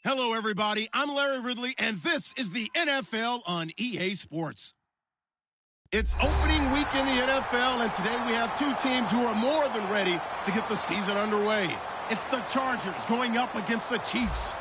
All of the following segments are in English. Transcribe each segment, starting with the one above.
Hello, everybody. I'm Larry Ridley, and this is the NFL on EA Sports. It's opening week in the NFL, and today we have two teams who are more than ready to get the season underway. It's the Chargers going up against the Chiefs.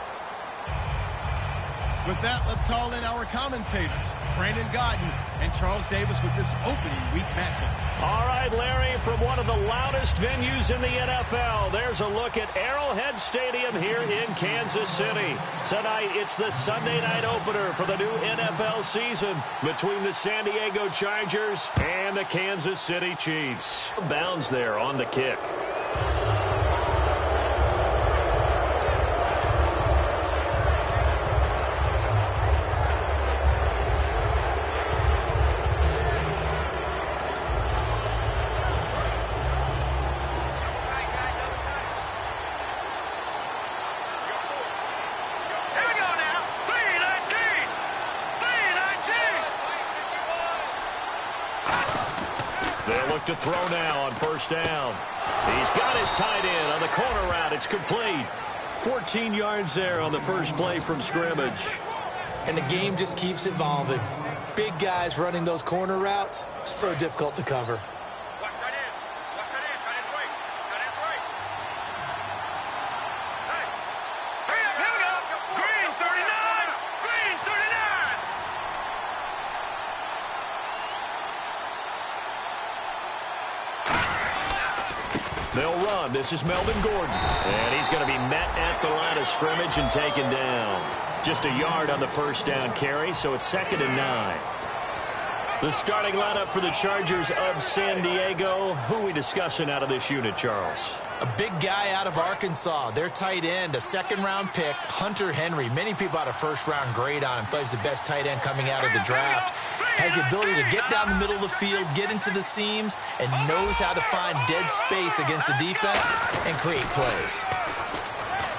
With that, let's call in our commentators, Brandon Godden and Charles Davis, with this opening week matchup. All right, Larry, from one of the loudest venues in the NFL, there's a look at Arrowhead Stadium here in Kansas City. Tonight, it's the Sunday night opener for the new NFL season between the San Diego Chargers and the Kansas City Chiefs. Bounds there on the kick. To throw now on first down. He's got his tight end on the corner route. It's complete. 14 yards there on the first play from scrimmage. And the game just keeps evolving. Big guys running those corner routes, so difficult to cover. They'll run. This is Melvin Gordon. And he's going to be met at the line of scrimmage and taken down. Just a yard on the first down carry, so it's 2nd and 9. The starting lineup for the Chargers of San Diego. Who are we discussing out of this unit, Charles? A big guy out of Arkansas. Their tight end, a second-round pick, Hunter Henry. Many people had a first-round grade on him. Thought he's the best tight end coming out of the draft. Has the ability to get down the middle of the field, get into the seams, and knows how to find dead space against the defense and create plays.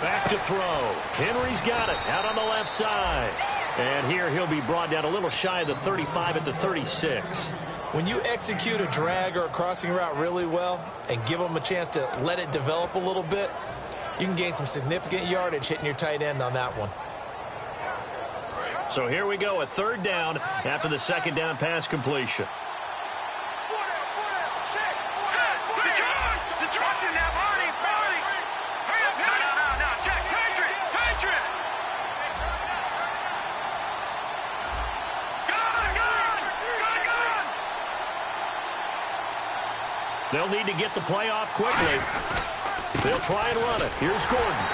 Back to throw. Henry's got it out on the left side. And here he'll be brought down a little shy of the 35 at the 36. When you execute a drag or a crossing route really well and give them a chance to let it develop a little bit, you can gain some significant yardage hitting your tight end on that one. So here we go, a 3rd down after the 2nd down pass completion. They'll need to get the play off quickly. They'll try and run it. Here's Gordon.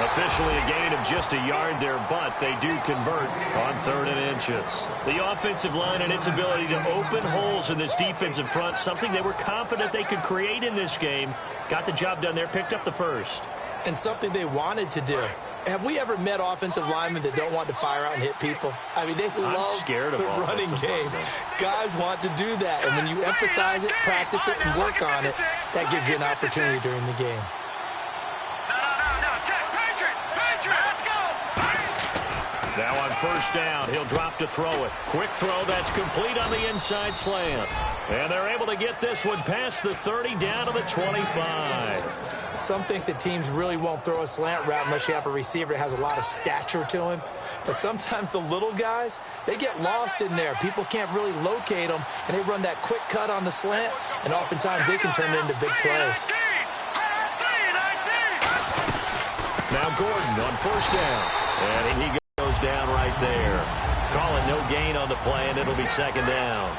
Officially a gain of just a yard there, but they do convert on 3rd and inches. The offensive line and its ability to open holes in this defensive front, something they were confident they could create in this game. Got the job done there, picked up the first. And something they wanted to do. Have we ever met offensive linemen that don't want to fire out and hit people? I mean, they love the running game. Guys want to do that, and when you emphasize it, practice it, and work on it, that gives you an opportunity during the game. Now on first down, he'll drop to throw it. Quick throw, that's complete on the inside slant. And they're able to get this one past the 30 down to the 25. Some think that teams really won't throw a slant route unless you have a receiver that has a lot of stature to him. But sometimes the little guys, they get lost in there. People can't really locate them, and they run that quick cut on the slant, and oftentimes they can turn it into big plays. Now Gordon on first down, and he goes down right there. Call it no gain on the play, and it'll be 2nd down.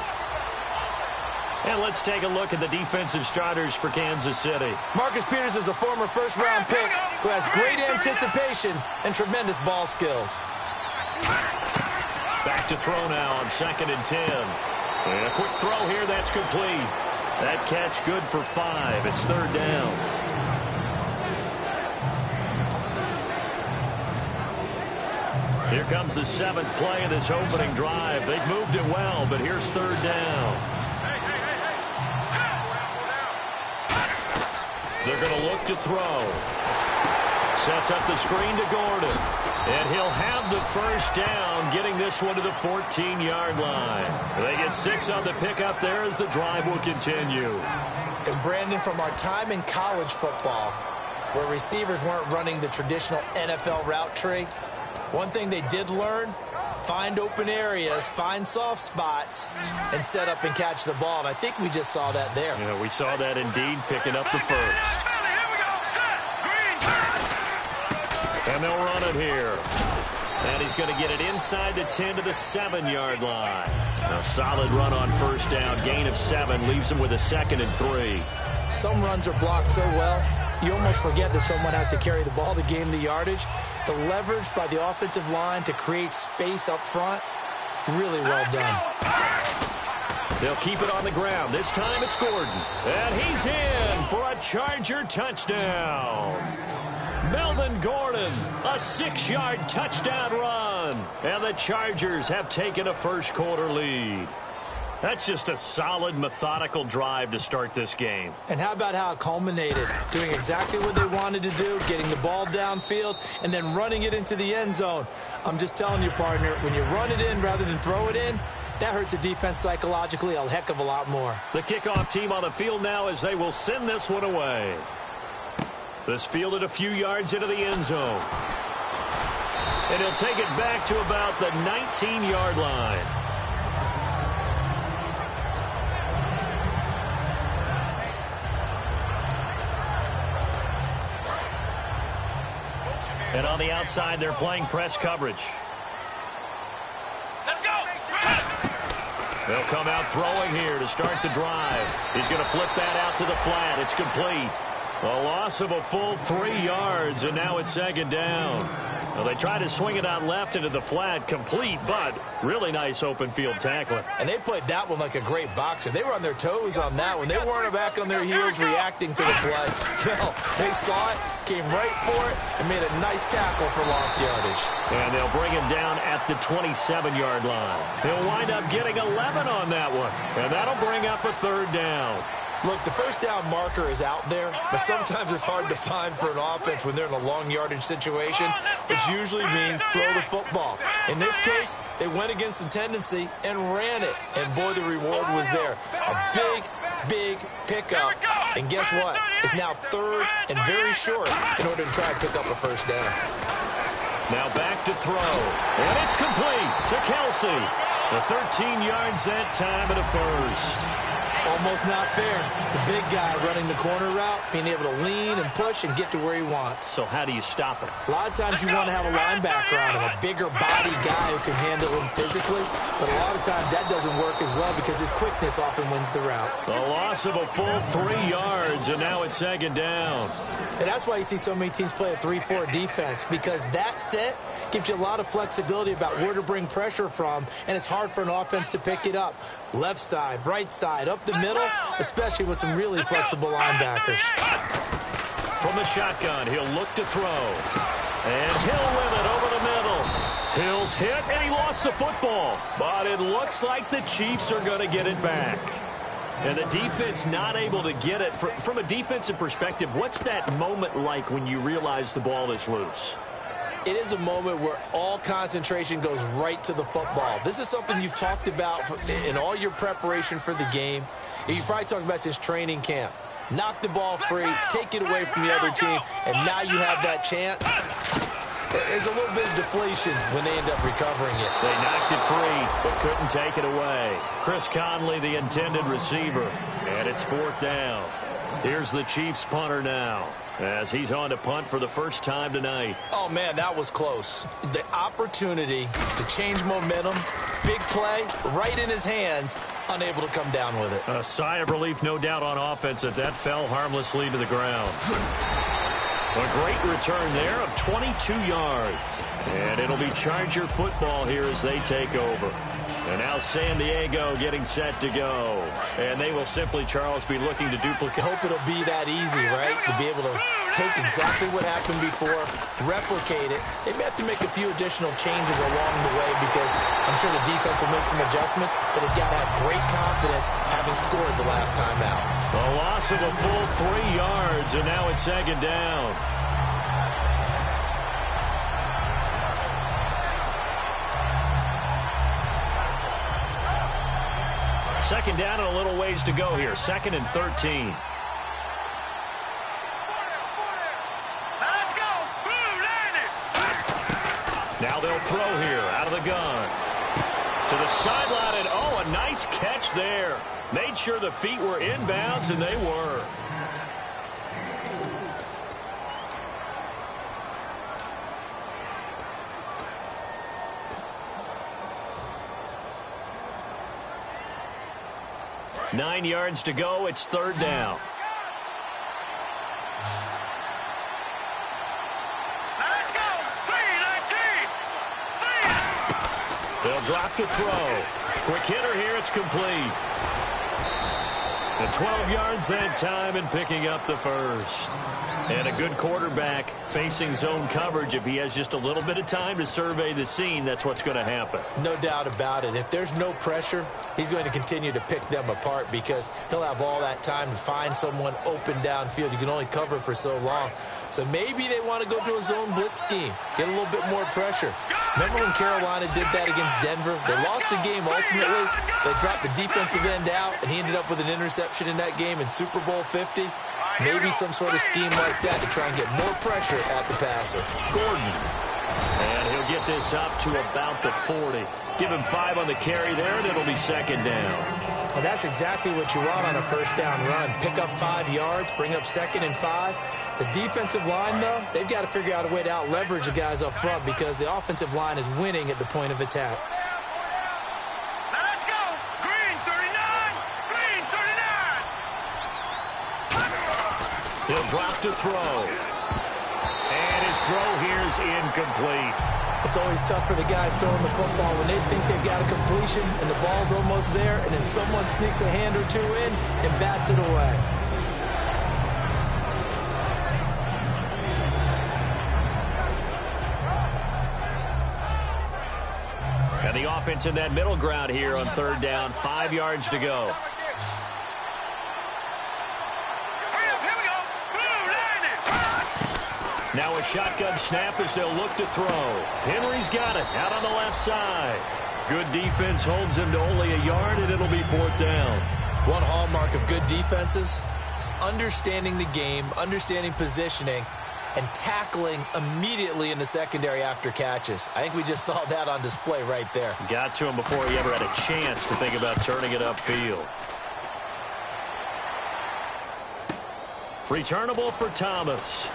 And let's take a look at the defensive starters for Kansas City. Marcus Peters is a former first-round pick who has great anticipation and tremendous ball skills. Back to throw now on 2nd and 10. And a quick throw here, that's complete. That catch good for 5. It's 3rd down. Here comes the 7th play of this opening drive. They've moved it well, but here's 3rd down. They're going to look to throw. Sets up the screen to Gordon. And he'll have the first down, getting this one to the 14-yard line. They get 6 on the pickup there as the drive will continue. And, Brandon, from our time in college football, where receivers weren't running the traditional NFL route tree. One thing they did learn, find open areas, find soft spots, and set up and catch the ball. And I think we just saw that there. Yeah, we saw that indeed, picking up the first. And they'll run it here. And he's going to get it inside the 10 to the 7-yard line. A solid run on first down. Gain of 7 leaves him with a 2nd and 3. Some runs are blocked so well, you almost forget that someone has to carry the ball to gain the yardage. The leverage by the offensive line to create space up front, really well done. They'll keep it on the ground. This time it's Gordon. And he's in for a Charger touchdown. Melvin Gordon, a 6-yard touchdown run. And the Chargers have taken a first-quarter lead. That's just a solid, methodical drive to start this game. And how about how it culminated? Doing exactly what they wanted to do, getting the ball downfield, and then running it into the end zone. I'm just telling you, partner, when you run it in rather than throw it in, that hurts a defense psychologically a heck of a lot more. The kickoff team on the field now as they will send this one away. This fielded a few yards into the end zone. And he'll take it back to about the 19-yard line. And on the outside, they're playing press coverage. Let's go! They'll come out throwing here to start the drive. He's going to flip that out to the flat. It's complete. A loss of a full 3 yards, and now it's 2nd down. Well, they try to swing it out left into the flat, complete, but really nice open field tackling. And they played that one like a great boxer. They were on their toes on that one. They weren't back on their heels reacting to the play. No, they saw it, came right for it, and made a nice tackle for lost yardage. And they'll bring him down at the 27-yard line. He'll wind up getting 11 on that one, and that'll bring up a 3rd down. Look, the first down marker is out there, but sometimes it's hard to find for an offense when they're in a long yardage situation, which usually means throw the football. In this case, they went against the tendency and ran it, and boy, the reward was there. A big, big pickup, and guess what? It's now 3rd and very short in order to try and pick up a first down. Now back to throw, and it's complete to Kelsey. The 13 yards that time and a first. Almost not fair. The big guy running the corner route, being able to lean and push and get to where he wants. So how do you stop it? A lot of times you want to have a linebacker on him, a bigger body guy who can handle him physically. But a lot of times that doesn't work as well because his quickness often wins the route. A loss of a full 3 yards, and now it's 2nd down. And that's why you see so many teams play a 3-4 defense, because that set gives you a lot of flexibility about where to bring pressure from, and it's hard for an offense to pick it up. Left side, right side, up the middle, especially with some really flexible linebackers. From the shotgun, he'll look to throw. And Hill with it over the middle. Hill's hit, and he lost the football. But it looks like the Chiefs are going to get it back. And the defense not able to get it. From a defensive perspective, what's that moment like when you realize the ball is loose? It is a moment where all concentration goes right to the football. This is something you've talked about in all your preparation for the game. You probably talked about since training camp. Knock the ball free, take it away from the other team, and now you have that chance. There's a little bit of deflation when they end up recovering it. They knocked it free, but couldn't take it away. Chris Conley, the intended receiver, and it's 4th down. Here's the Chiefs punter now, as he's on to punt for the first time tonight. Oh, man, that was close. The opportunity to change momentum, big play, right in his hands, unable to come down with it. A sigh of relief, no doubt, on offense that fell harmlessly to the ground. A great return there of 22 yards. And it'll be Charger football here as they take over. And now San Diego getting set to go. And they will simply, Charles, be looking to duplicate. Hope it'll be that easy, right? To be able to take exactly what happened before, replicate it. They may have to make a few additional changes along the way because I'm sure the defense will make some adjustments, but they've got to have great confidence having scored the last time out. A loss of a full 3 yards, and now it's 2nd down. Second down and a little ways to go here. 2nd and 13. Now they'll throw here out of the gun. To the sideline, and oh, a nice catch there. Made sure the feet were inbounds, and they were. Nine yards to go. It's third down. Let's go. 3-19. They'll drop the throw. Quick hitter here. It's complete. And 12 yards that time and picking up the first. And a good quarterback facing zone coverage. If he has just a little bit of time to survey the scene, that's what's going to happen. No doubt about it. If there's no pressure, he's going to continue to pick them apart because he'll have all that time to find someone open downfield. You can only cover for so long. So maybe they want to go to a zone blitz scheme, get a little bit more pressure. Remember when Carolina did that against Denver? They lost the game ultimately. They dropped the defensive end out, and he ended up with an interception in that game in Super Bowl 50. Maybe some sort of scheme like that to try and get more pressure at the passer. Gordon. And he'll get this up to about the 40. Give him 5 on the carry there, and it'll be second down. And that's exactly what you want on a first down run. Pick up 5 yards, bring up 2nd and 5. The defensive line, though, they've got to figure out a way to out-leverage the guys up front because the offensive line is winning at the point of attack. Let's go. Green 39. Green 39. He'll drop to throw. And his throw here is incomplete. It's always tough for the guys throwing the football when they think they've got a completion and the ball's almost there, and then someone sneaks a hand or two in and bats it away. And the offense in that middle ground here on third down. 5 yards to go. Now a shotgun snap as they'll look to throw. Henry's got it out on the left side. Good defense holds him to only a yard, and it'll be fourth down. One hallmark of good defenses is understanding the game, understanding positioning, and tackling immediately in the secondary after catches. I think we just saw that on display right there. Got to him before he ever had a chance to think about turning it upfield. Returnable for Thomas.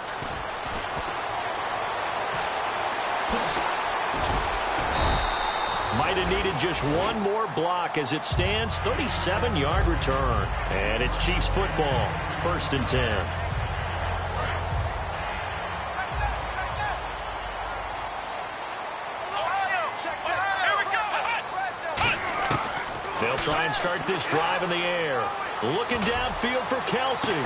Might have needed just one more block as it stands. 37-yard return. And it's Chiefs football. 1st and 10. They'll try and start this drive in the air. Looking downfield for Kelsey.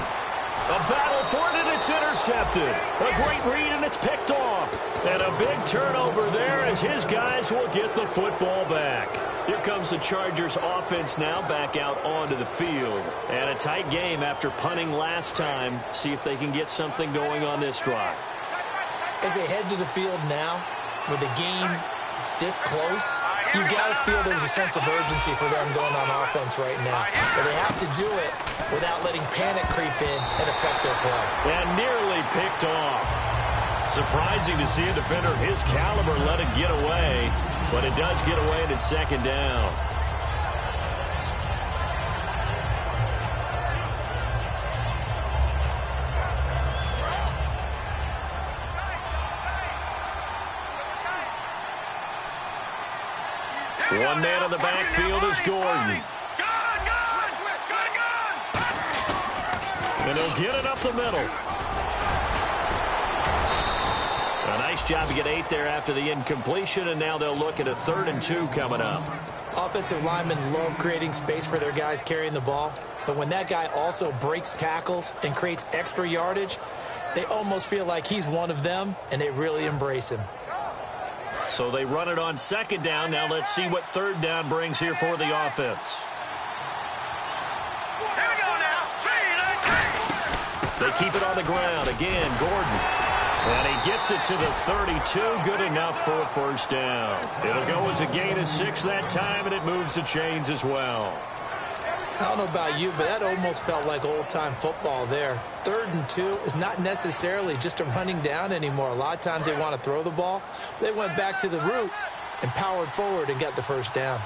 A battle for it, and it's intercepted. A great read, and it's picked off. And a big turnover there as his guys will get the football back. Here comes the Chargers offense now back out onto the field. And a tight game after punting last time. See if they can get something going on this drive. As they head to the field now, with the game this close, you got to feel there's a sense of urgency for them going on offense right now. But they have to do it without letting panic creep in and affect their play. And nearly picked off. Surprising to see a defender of his caliber let it get away, but it does get away and it's second down. One man in the backfield is Gordon. And he'll get it up the middle. A nice job to get 8 there after the incompletion, and now they'll look at a 3rd and 2 coming up. Offensive linemen love creating space for their guys carrying the ball, but when that guy also breaks tackles and creates extra yardage, they almost feel like he's one of them, and they really embrace him. So they run it on 2nd down. Now let's see what 3rd down brings here for the offense. They keep it on the ground. Again, Gordon. And he gets it to the 32. Good enough for a 1st down. It'll go as a gain of 6 that time, and it moves the chains as well. I don't know about you, but that almost felt like old-time football there. 3rd and 2 is not necessarily just a running down anymore. A lot of times they want to throw the ball. They went back to the roots and powered forward and got the first down.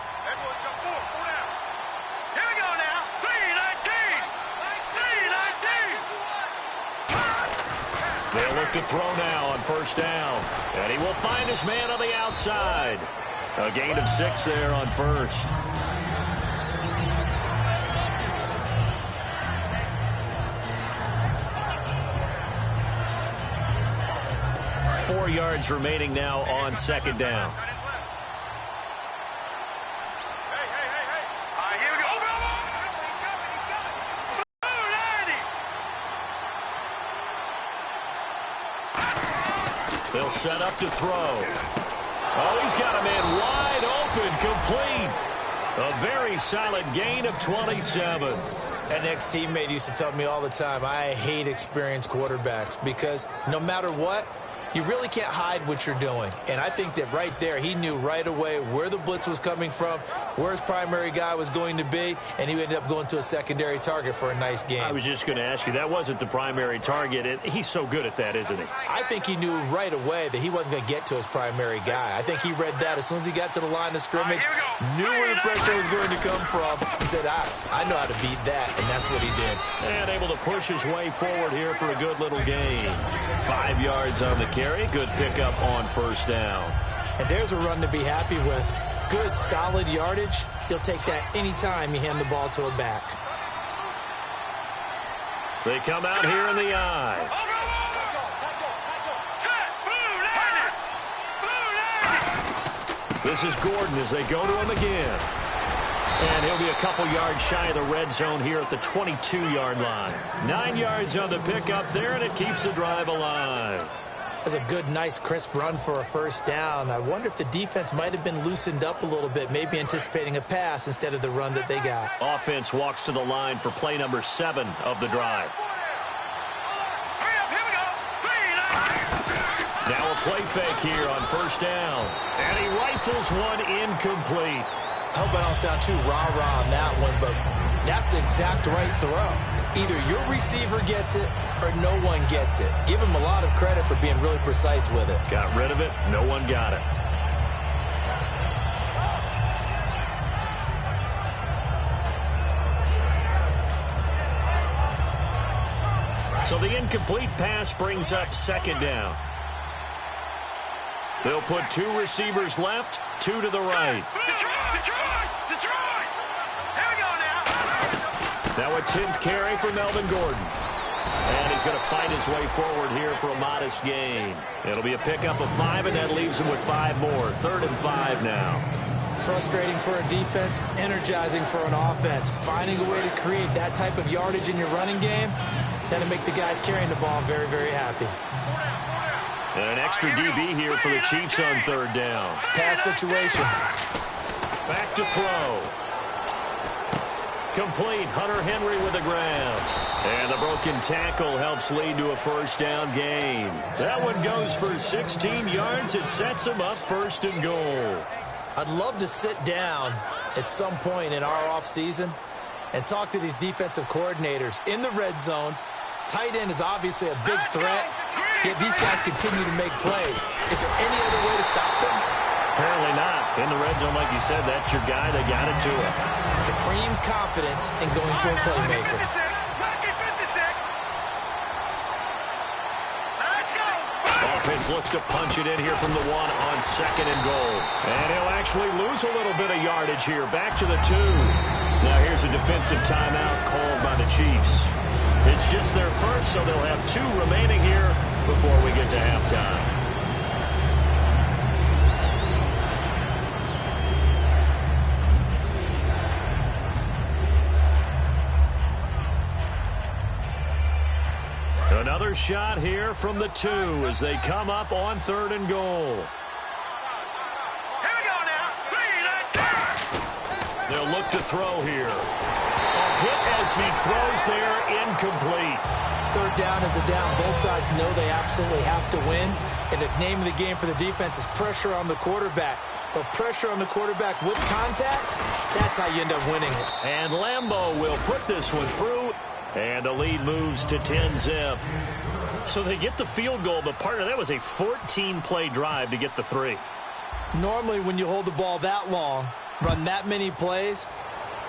Here we go now. 3-19. 3-19. They'll look to throw now on first down. And he will find his man on the outside. A gain of 6 there on first. 4 yards remaining now on second down. Here we go. They'll set up to throw. Oh, he's got a man wide open, complete. A very solid gain of 27. An ex-teammate used to tell me all the time, I hate experienced quarterbacks because no matter what, you really can't hide what you're doing. And I think that right there, he knew right away where the blitz was coming from, where his primary guy was going to be, and he ended up going to a secondary target for a nice game. I was just going to ask you, that wasn't the primary target. He's so good at that, isn't he? I think he knew right away that he wasn't going to get to his primary guy. I think he read that as soon as he got to the line of scrimmage, knew where the pressure was going to come from, and said, I know how to beat that, and that's what he did. And able to push his way forward here for a good little gain. 5 yards on the carry. Good pickup on first down. And there's a run to be happy with. Good, solid yardage. He'll take that anytime you hand the ball to a back. They come out here in the eye. This is Gordon as they go to him again. And he'll be a couple yards shy of the red zone here at the 22-yard line. 9 yards on the pickup there, and it keeps the drive alive. That's a good, nice, crisp run for a first down. I wonder if the defense might have been loosened up a little bit, maybe anticipating a pass instead of the run that they got. Offense walks to the line for play number 7 of the drive. Now a play fake here on first down. And he rifles one incomplete. I hope I don't sound too rah-rah on that one, but that's the exact right throw. Either your receiver gets it or no one gets it. Give him a lot of credit for being really precise with it. Got rid of it. No one got it. So the incomplete pass brings up second down. They'll put 2 receivers left, 2 to the right. Now a 10th carry for Melvin Gordon. And he's going to fight his way forward here for a modest gain. It'll be a pickup of 5, and that leaves him with 5 more. 3rd and 5 now. Frustrating for a defense, energizing for an offense. Finding a way to create that type of yardage in your running game, that'll make the guys carrying the ball very, very happy. And an extra DB here for the Chiefs on 3rd down. Pass situation. Back to throw. Complete. Hunter Henry with the grab. And the broken tackle helps lead to a first down gain. That one goes for 16 yards. It sets him up 1st and goal. I'd love to sit down at some point in our offseason and talk to these defensive coordinators in the red zone. Tight end is obviously a big threat, yet these guys continue to make plays. Is there any other way to stop them? Apparently not. In the red zone, like you said, that's your guy. They got it to him. Supreme confidence in going to a playmaker. Offense looks to punch it in here from the 1 on 2nd and goal. And he'll actually lose a little bit of yardage here. Back to the 2. Now here's a defensive timeout called by the Chiefs. It's just their first, so they'll have 2 remaining here before we get to halftime. Another shot here from the 2 as they come up on 3rd and goal. Here we go now. 3-19. They'll look to throw here. A hit as he throws there, incomplete. 3rd down is the down. Both sides know they absolutely have to win. And the name of the game for the defense is pressure on the quarterback. But pressure on the quarterback with contact, that's how you end up winning it. And Lambeau will put this one through, and the lead moves to 10-zip. So they get the field goal, but part of that was a 14-play drive to get the 3. Normally, when you hold the ball that long, run that many plays,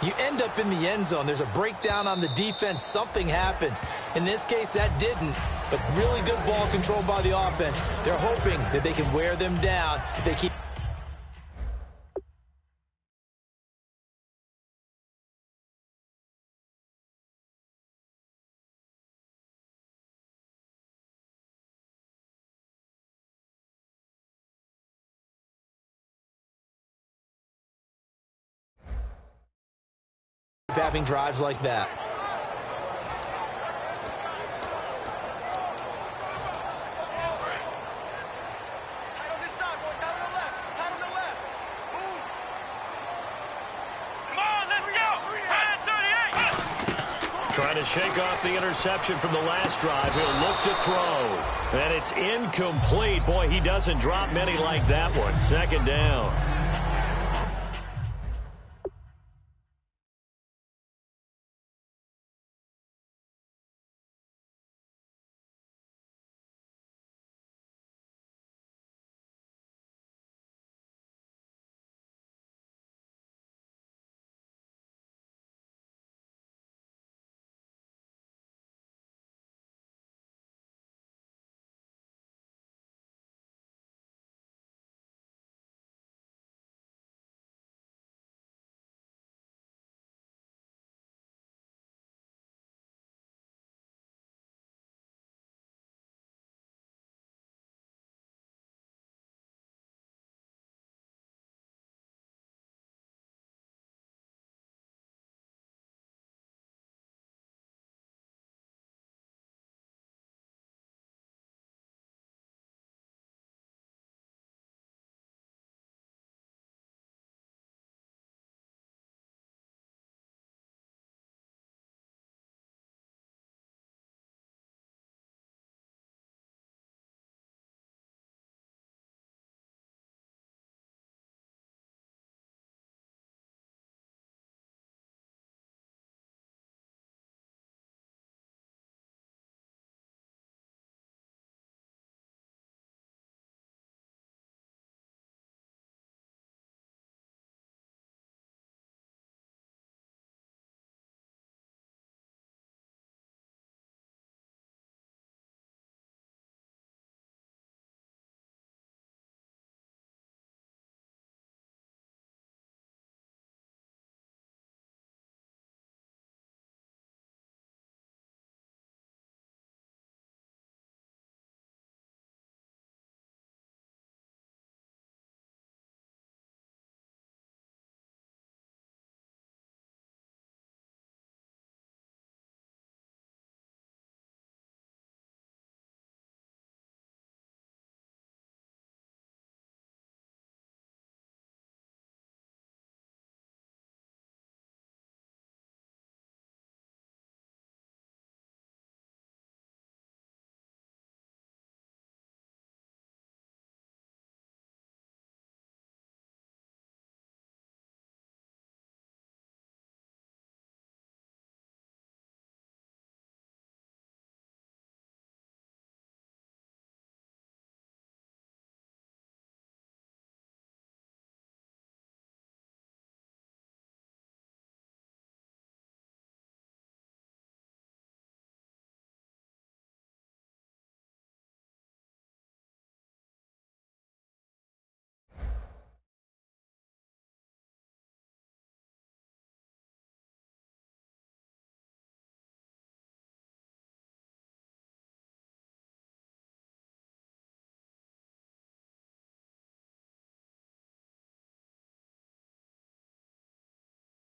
you end up in the end zone. There's a breakdown on the defense. Something happens. In this case, that didn't, but really good ball control by the offense. They're hoping that they can wear them down if they keep. Having drives like that. Trying to shake off the interception from the last drive. He'll look to throw. And it's incomplete. Boy, he doesn't drop many like that one. 2nd down.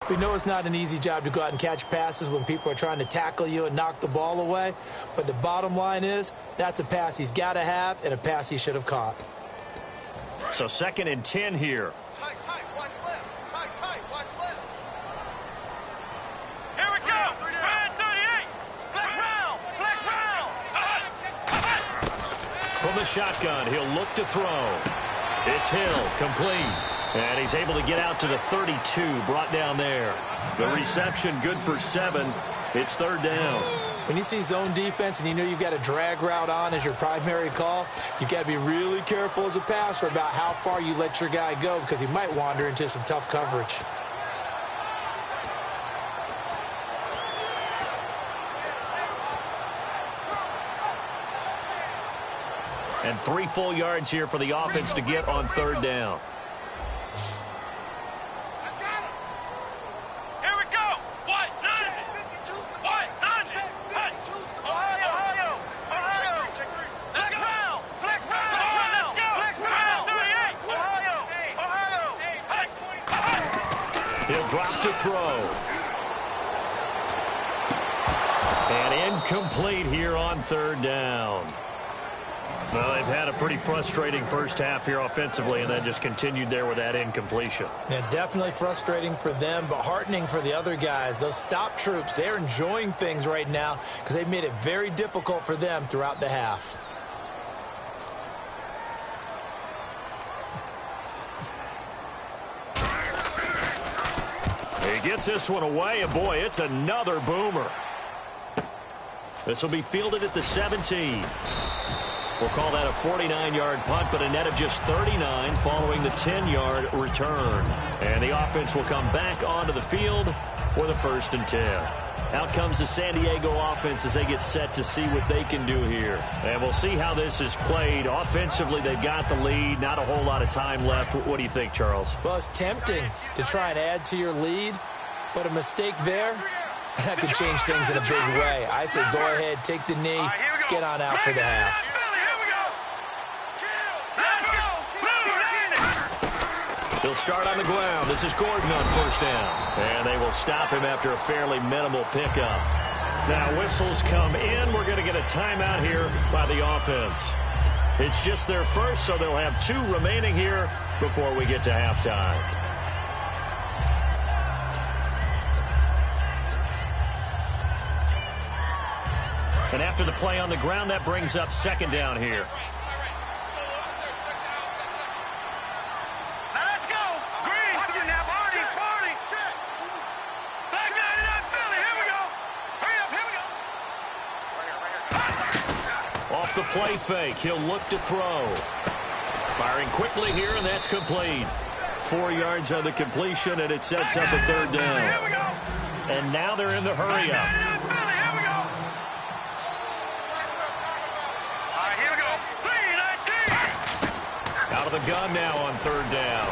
We know it's not an easy job to go out and catch passes when people are trying to tackle you and knock the ball away. But the bottom line is, that's a pass he's got to have and a pass he should have caught. So 2nd and 10 here. Tight, watch left. Tight, watch left. Here we go. 38. Flex round. From the shotgun, he'll look to throw. It's Hill, complete. And he's able to get out to the 32, brought down there. The reception good for 7. It's third down. When you see zone defense and you know you've got a drag route on as your primary call, you've got to be really careful as a passer about how far you let your guy go because he might wander into some tough coverage. And 3 full yards here for the offense to get on third down. He'll drop to throw. And incomplete here on third down. Well, they've had a pretty frustrating first half here offensively, and then just continued there with that incompletion. Yeah, definitely frustrating for them, but heartening for the other guys. Those stop troops, they're enjoying things right now because they've made it very difficult for them throughout the half. He gets this one away, and boy, it's another boomer. This will be fielded at the 17. We'll call that a 49-yard punt, but a net of just 39 following the 10-yard return. And the offense will come back onto the field for the 1st and 10. Out comes the San Diego offense as they get set to see what they can do here. And we'll see how this is played. Offensively, they've got the lead. Not a whole lot of time left. What do you think, Charles? Well, it's tempting to try and add to your lead, but a mistake there, that could change things in a big way. I say go ahead, take the knee, get on out for the half. He'll start on the ground. This is Gordon on first down. And they will stop him after a fairly minimal pickup. Now whistles come in. We're going to get a timeout here by the offense. It's just their first, so they'll have 2 remaining here before we get to halftime. And after the play on the ground, that brings up 2nd down here. The play fake. He'll look to throw. Firing quickly here, and that's complete. 4 yards on the completion, and it sets up a 3rd down. And now they're in the hurry-up. Out of the gun now on 3rd down.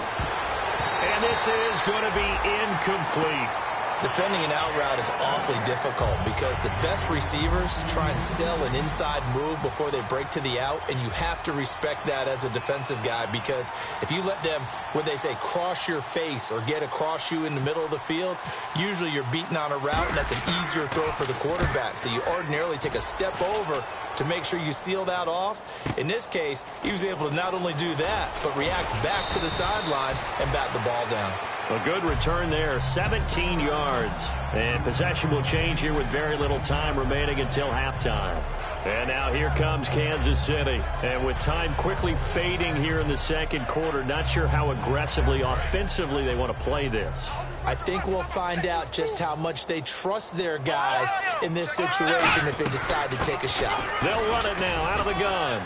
And this is going to be incomplete. Defending an out route is awfully difficult because the best receivers try and sell an inside move before they break to the out, and you have to respect that as a defensive guy because if you let them, what they say, cross your face or get across you in the middle of the field, usually you're beating on a route, and that's an easier throw for the quarterback. So you ordinarily take a step over to make sure you seal that off. In this case, he was able to not only do that, but react back to the sideline and bat the ball down. A good return there, 17 yards. And possession will change here with very little time remaining until halftime. And now here comes Kansas City. And with time quickly fading here in the 2nd quarter, not sure how aggressively, offensively they want to play this. I think we'll find out just how much they trust their guys in this situation if they decide to take a shot. They'll run it now out of the gun.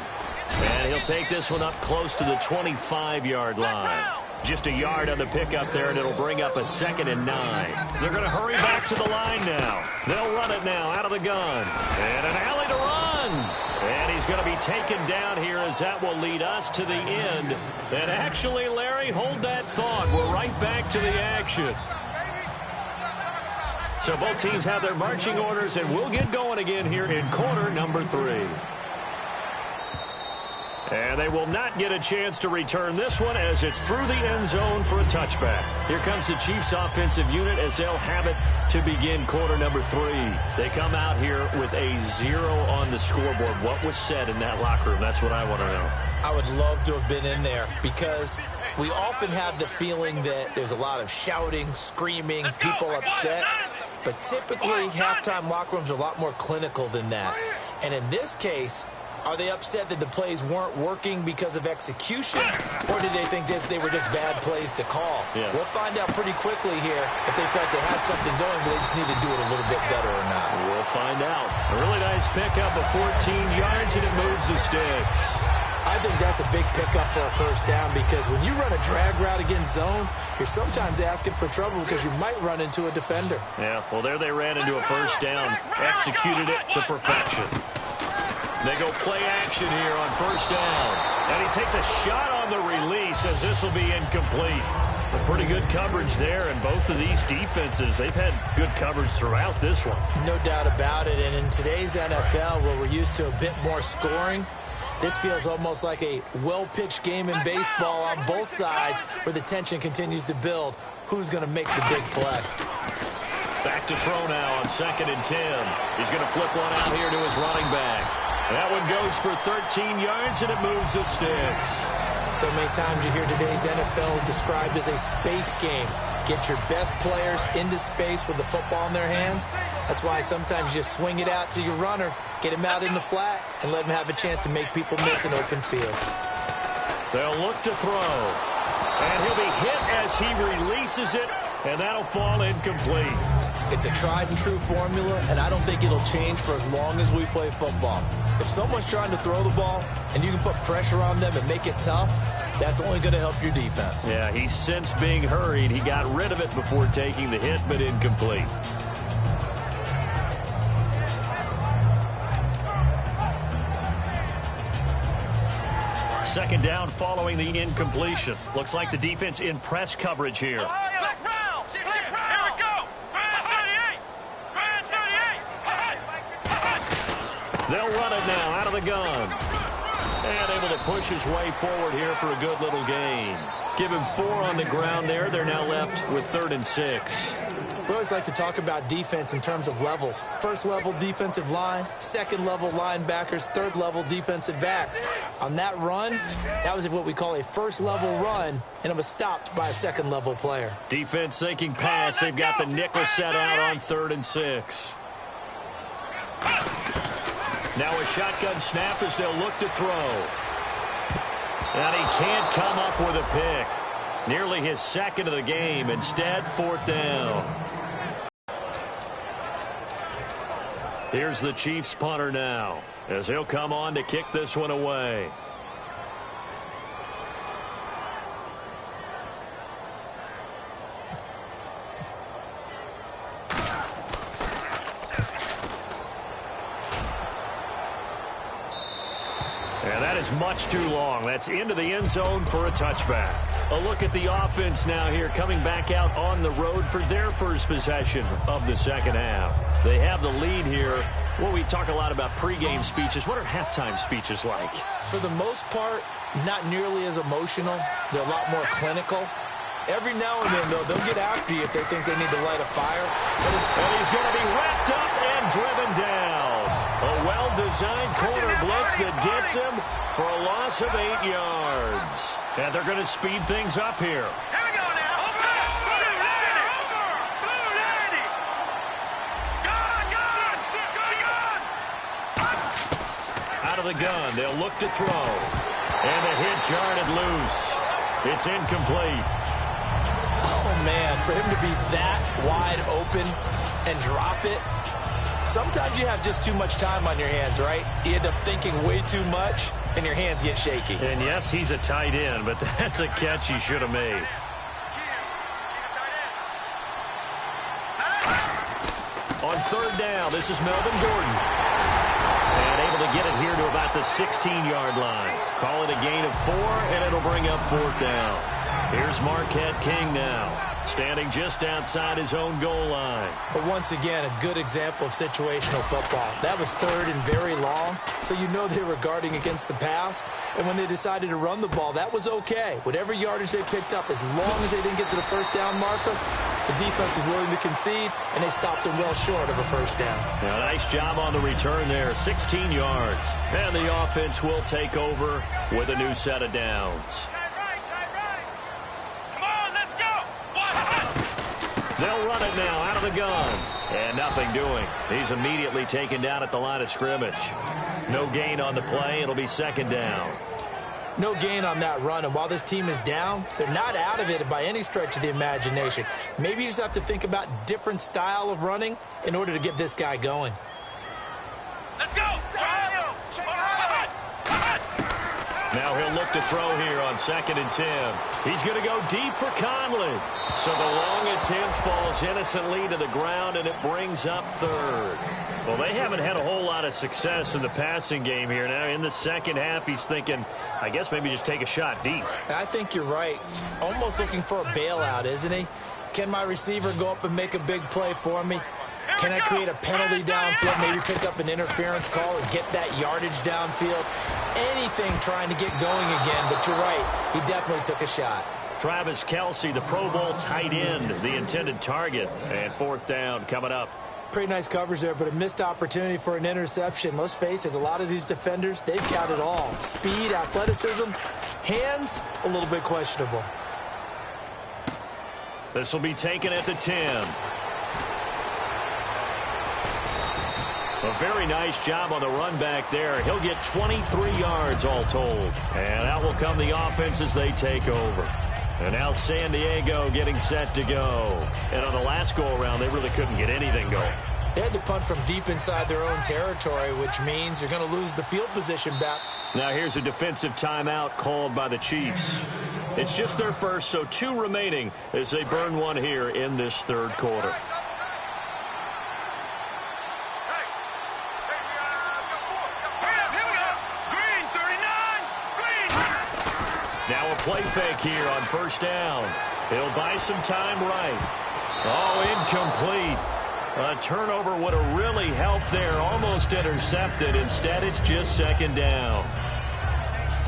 And he'll take this one up close to the 25-yard line. Just a yard on the pickup there, and it'll bring up a 2nd and 9. They're going to hurry back to the line now. They'll run it now out of the gun. And an alley to run. And he's going to be taken down here as that will lead us to the end. And actually, Larry, hold that thought. We're right back to the action. So both teams have their marching orders, and we'll get going again here in quarter number 3. And they will not get a chance to return this one as it's through the end zone for a touchback. Here comes the Chiefs offensive unit as they'll have it to begin quarter number 3. They come out here with a 0 on the scoreboard. What was said in that locker room? That's what I want to know. I would love to have been in there because we often have the feeling that there's a lot of shouting, screaming, people upset. But typically, halftime locker rooms are a lot more clinical than that. And in this case, Are they upset that the plays weren't working because of execution, or did they think they were just bad plays to call? Yeah. We'll find out pretty quickly here if they felt they had something going, but they just need to do it a little bit better or not. We'll find out. A really nice pickup of 14 yards, and it moves the sticks. I think that's a big pickup for a first down because when you run a drag route against zone, you're sometimes asking for trouble because you might run into a defender. Yeah, well, there they ran into a first down, executed it to perfection. They go play action here on first down. And he takes a shot on the release as this will be incomplete. But pretty good coverage there, and both of these defenses, they've had good coverage throughout this one. No doubt about it, and in today's NFL where we're used to a bit more scoring, this feels almost like a well-pitched game in baseball on both sides where the tension continues to build. Who's going to make the big play? Back to throw now on 2nd and 10. He's going to flip one out here to his running back. That one goes for 13 yards, and it moves the sticks. So many times you hear today's NFL described as a space game. Get your best players into space with the football in their hands. That's why sometimes you swing it out to your runner, get him out in the flat, and let him have a chance to make people miss an open field. They'll look to throw. And he'll be hit as he releases it, and that'll fall incomplete. It's a tried-and-true formula, and I don't think it'll change for as long as we play football. If someone's trying to throw the ball and you can put pressure on them and make it tough, that's only going to help your defense. Yeah, he sensed being hurried. He got rid of it before taking the hit, but incomplete. Second down following the incompletion. Looks like the defense in press coverage here. They'll run it now out of the gun. And able to push his way forward here for a good little gain. Give him 4 on the ground there. They're now left with 3rd and 6. We always like to talk about defense in terms of levels. First level defensive line, second level linebackers, third level defensive backs. On that run, that was what we call a first level run, and it was stopped by a second level player. Defense thinking pass. They've got the nickel set out on 3rd and 6. Now a shotgun snap as they'll look to throw. And he can't come up with a pick. Nearly his second of the game. Instead, 4th down. Here's the Chiefs punter now as he'll come on to kick this one away. And that is much too long. That's into the end zone for a touchback. A look at the offense now here, coming back out on the road for their first possession of the second half. They have the lead here. Well, we talk a lot about pregame speeches. What are halftime speeches like? For the most part, not nearly as emotional. They're a lot more clinical. Every now and then, though, they'll get after you if they think they need to light a fire. And he's going to be wrapped up and driven down. A well-designed corner blitz that gets him for a loss of 8 yards. And they're going to speed things up here. Here we go now. Out of the gun, they'll look to throw. And the hit jarred it loose. It's incomplete. Oh, man, for him to be that wide open and drop it. Sometimes you have just too much time on your hands, right? You end up thinking way too much, and your hands get shaky. And yes, he's a tight end, but that's a catch he should have made. On 3rd down, this is Melvin Gordon. And able to get it here to about the 16-yard line. Call it a gain of 4, and it'll bring up 4th down. Here's Marquette King now, standing just outside his own goal line. But once again, a good example of situational football. That was 3rd and very long, so you know they were guarding against the pass. And when they decided to run the ball, that was okay. Whatever yardage they picked up, as long as they didn't get to the first down marker, the defense was willing to concede, and they stopped them well short of a first down. Now, nice job on the return there, 16 yards. And the offense will take over with a new set of downs. They'll run it now out of the gun. And nothing doing. He's immediately taken down at the line of scrimmage. No gain on the play. It'll be second down. No gain on that run, and while this team is down, they're not out of it by any stretch of the imagination. Maybe you just have to think about different style of running in order to get this guy going. Let's go! Now he'll look to throw here on 2nd and 10. He's going to go deep for Conley. So the long attempt falls innocently to the ground, and it brings up 3rd. Well, they haven't had a whole lot of success in the passing game here. Now in the second half, he's thinking, I guess maybe just take a shot deep. I think you're right. Almost looking for a bailout, isn't he? Can my receiver go up and make a big play for me? Can I create a penalty downfield, maybe pick up an interference call or get that yardage downfield? Anything trying to get going again, but you're right. He definitely took a shot. Travis Kelce, the Pro Bowl tight end, the intended target. And 4th down coming up. Pretty nice coverage there, but a missed opportunity for an interception. Let's face it, a lot of these defenders, they've got it all. Speed, athleticism, hands, a little bit questionable. This will be taken at the 10. A very nice job on the run back there. He'll get 23 yards all told. And out will come the offense as they take over. And now San Diego getting set to go. And on the last go-around, they really couldn't get anything going. They had to punt from deep inside their own territory, which means you're going to lose the field position back. Now here's a defensive timeout called by the Chiefs. It's just their first, so 2 remaining as they burn one here in this 3rd quarter. Now a play fake here on 1st down. He'll buy some time right. Oh, incomplete. A turnover would have really helped there. Almost intercepted. Instead, it's just 2nd down.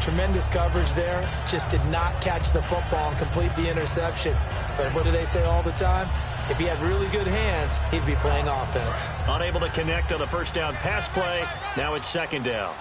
Tremendous coverage there. Just did not catch the football and complete the interception. But what do they say all the time? If he had really good hands, he'd be playing offense. Unable to connect on the 1st down pass play. Now it's 2nd down.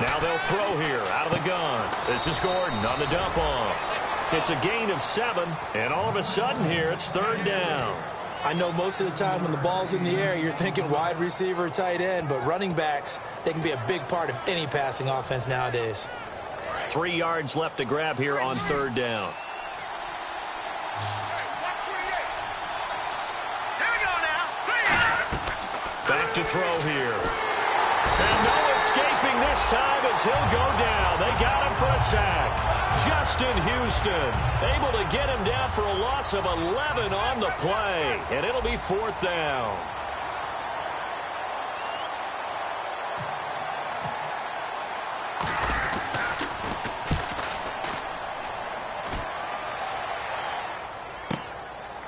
Now they'll throw here out of the gun. This is Gordon on the dump off. It's a gain of 7, and all of a sudden here it's 3rd down. I know most of the time when the ball's in the air, you're thinking wide receiver, tight end, but running backs, they can be a big part of any passing offense nowadays. 3 yards left to grab here on 3rd down. Back to throw here. And no escaping this time as he'll go down. They got him for a sack. Justin Houston able to get him down for a loss of 11 on the play. And it'll be 4th down.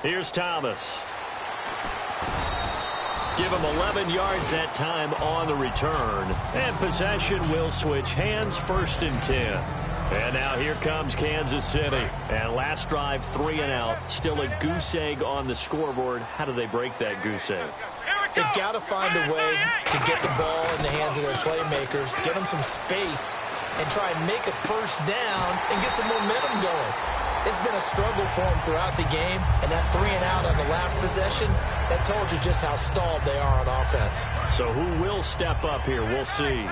Here's Thomas. Give him 11 yards that time on the return. And possession will switch hands, 1st and 10. And now here comes Kansas City. And last drive, 3 and out. Still a goose egg on the scoreboard. How do they break that goose egg? They've got to find a way to get the ball in the hands of their playmakers, get them some space, and try and make a 1st down and get some momentum going. It's been a struggle for them throughout the game, and that 3 and out on the last possession, that told you just how stalled they are on offense. So who will step up here? We'll see.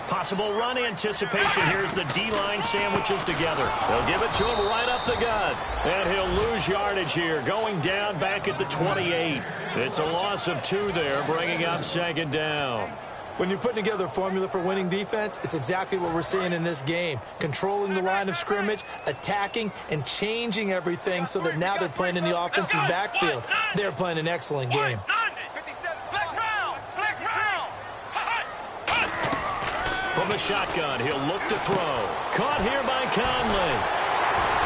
Possible run anticipation. Here's the D-line sandwiches together. They'll give it to him right up the gut. And he'll lose yardage here, going down back at the 28. It's a loss of 2 there, bringing up 2nd down. When you're putting together a formula for winning defense, it's exactly what we're seeing in this game. Controlling the line of scrimmage, attacking, and changing everything so that now they're playing in the offense's backfield. They're playing an excellent game. From the shotgun, he'll look to throw. Caught here by Conley.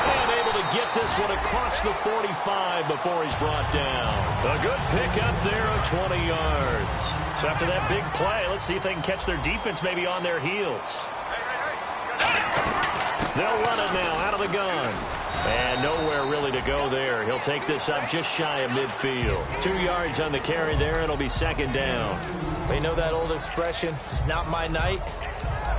And able to get this one across the 45 before he's brought down. A good pickup there of 20 yards. So after that big play, let's see if they can catch their defense maybe on their heels. They'll run it now out of the gun. And nowhere really to go there. He'll take this up just shy of midfield. 2 yards on the carry there. It'll be 2nd down. You know that old expression, it's not my night.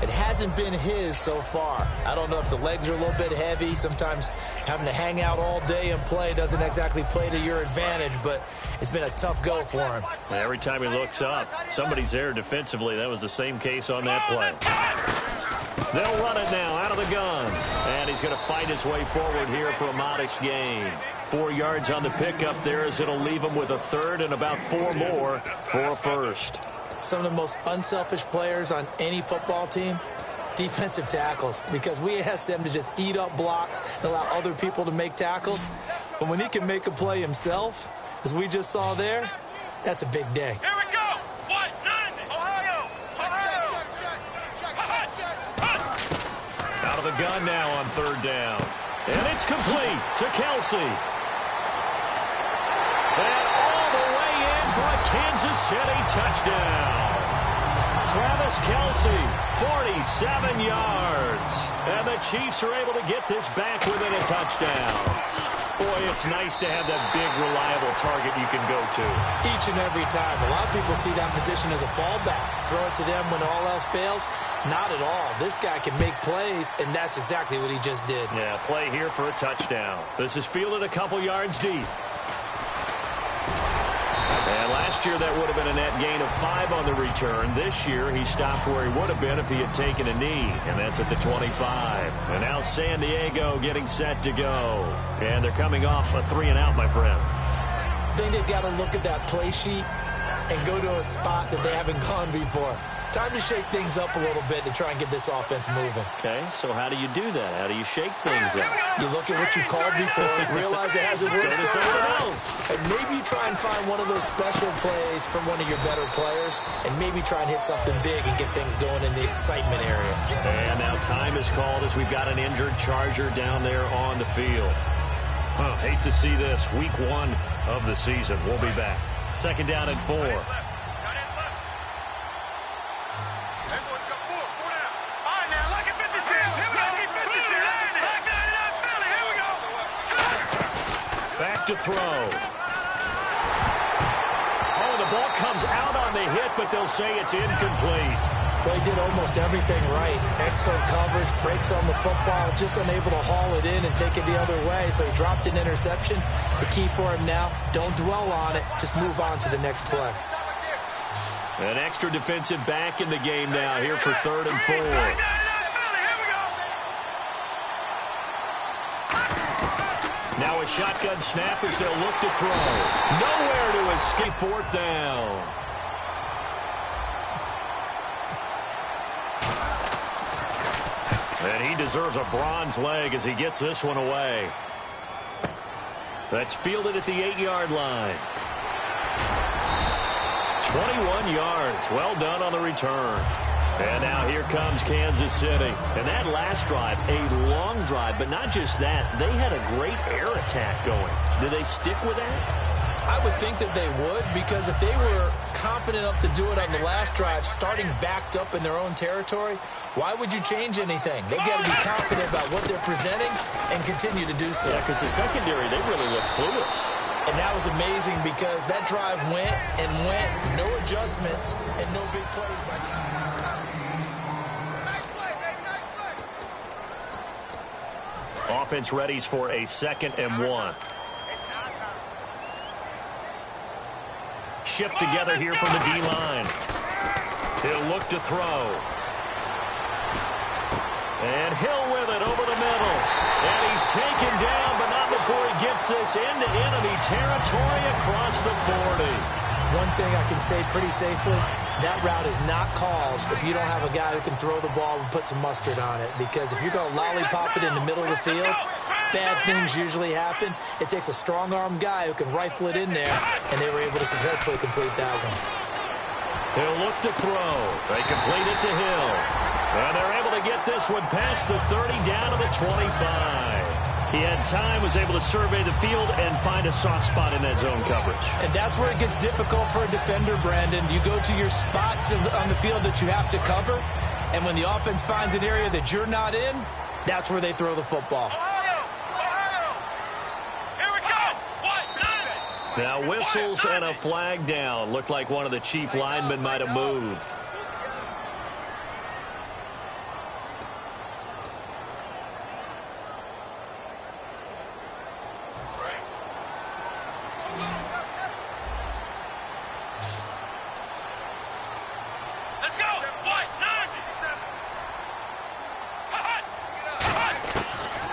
It hasn't been his so far. I don't know if the legs are a little bit heavy. Sometimes having to hang out all day and play doesn't exactly play to your advantage, but it's been a tough go for him. Every time he looks up, somebody's there defensively. That was the same case on that play. They'll run it now out of the gun. And he's going to fight his way forward here for a modest gain. 4 yards on the pickup there as it'll leave him with a third and about 4 more for a first. Some of the most unselfish players on any football team, defensive tackles, because we ask them to just eat up blocks and allow other people to make tackles. But when he can make a play himself, as we just saw there, that's a big day. Here we go. 1-9. Ohio. Out of the gun now on third down. And it's complete to Kelsey. And all the way in for a Kansas City touchdown. Travis Kelsey, 47 yards. And the Chiefs are able to get this back within a touchdown. Boy, it's nice to have that big, reliable target you can go to. Each and every time. A lot of people see that position as a fallback. Throw it to them when all else fails. Not at all. This guy can make plays, and that's exactly what he just did. Yeah, play here for a touchdown. This is fielded a couple yards deep. And last year, that would have been a net gain of 5 on the return. This year, he stopped where he would have been if he had taken a knee, and that's at the 25. And now San Diego getting set to go. And they're coming off a 3-and-out, my friend. I think they've got to look at that play sheet and go to a spot that they haven't gone before. Time to shake things up a little bit to try and get this offense moving. Okay, so how do you do that? How do you shake things up? You look at what you called before, realize it hasn't worked so well, and maybe try and find one of those special plays from one of your better players, and maybe try and hit something big and get things going in the excitement area. And now time is called as we've got an injured Charger down there on the field. Hate to see this. Week 1 of the season. We'll be back. 2nd down and 4. Back to throw. Oh, the ball comes out on the hit, but they'll say it's incomplete. Well, he did almost everything right. Excellent coverage, breaks on the football, just unable to haul it in and take it the other way, so he dropped an interception. The key for him now, don't dwell on it, just move on to the next play. An extra defensive back in the game now here for 3rd and 4. Now a shotgun snap as they'll look to throw. Nowhere to escape 4th down. And he deserves a bronze leg as he gets this one away. That's fielded at the 8-yard line. 21 yards. Well done on the return. And now here comes Kansas City. And that last drive, a long drive, but not just that. They had a great air attack going. Do they stick with that? I would think that they would, because if they were competent enough to do it on the last drive, starting backed up in their own territory, why would you change anything? They've got to be confident about what they're presenting and continue to do so. Yeah, because the secondary, they really look clueless. And that was amazing because that drive went and went, no adjustments, and no big plays by the offense readies for a 2nd and 1. Shift together here from the D-line. He'll look to throw. And Hill with it over the middle. And he's taken down, but not before he gets this into enemy territory across the 40. One thing I can say pretty safely, that route is not called if you don't have a guy who can throw the ball and put some mustard on it. Because if you're going to lollipop it in the middle of the field, bad things usually happen. It takes a strong-arm guy who can rifle it in there, and they were able to successfully complete that one. He'll look to throw. They complete it to Hill. And they're able to get this one past the 30 down to the 25. He had time, was able to survey the field and find a soft spot in that zone coverage. And that's where it gets difficult for a defender, Brandon. You go to your spots on the field that you have to cover, and when the offense finds an area that you're not in, that's where they throw the football. Now whistles and a flag down. Looked like one of the Chief linemen might have moved.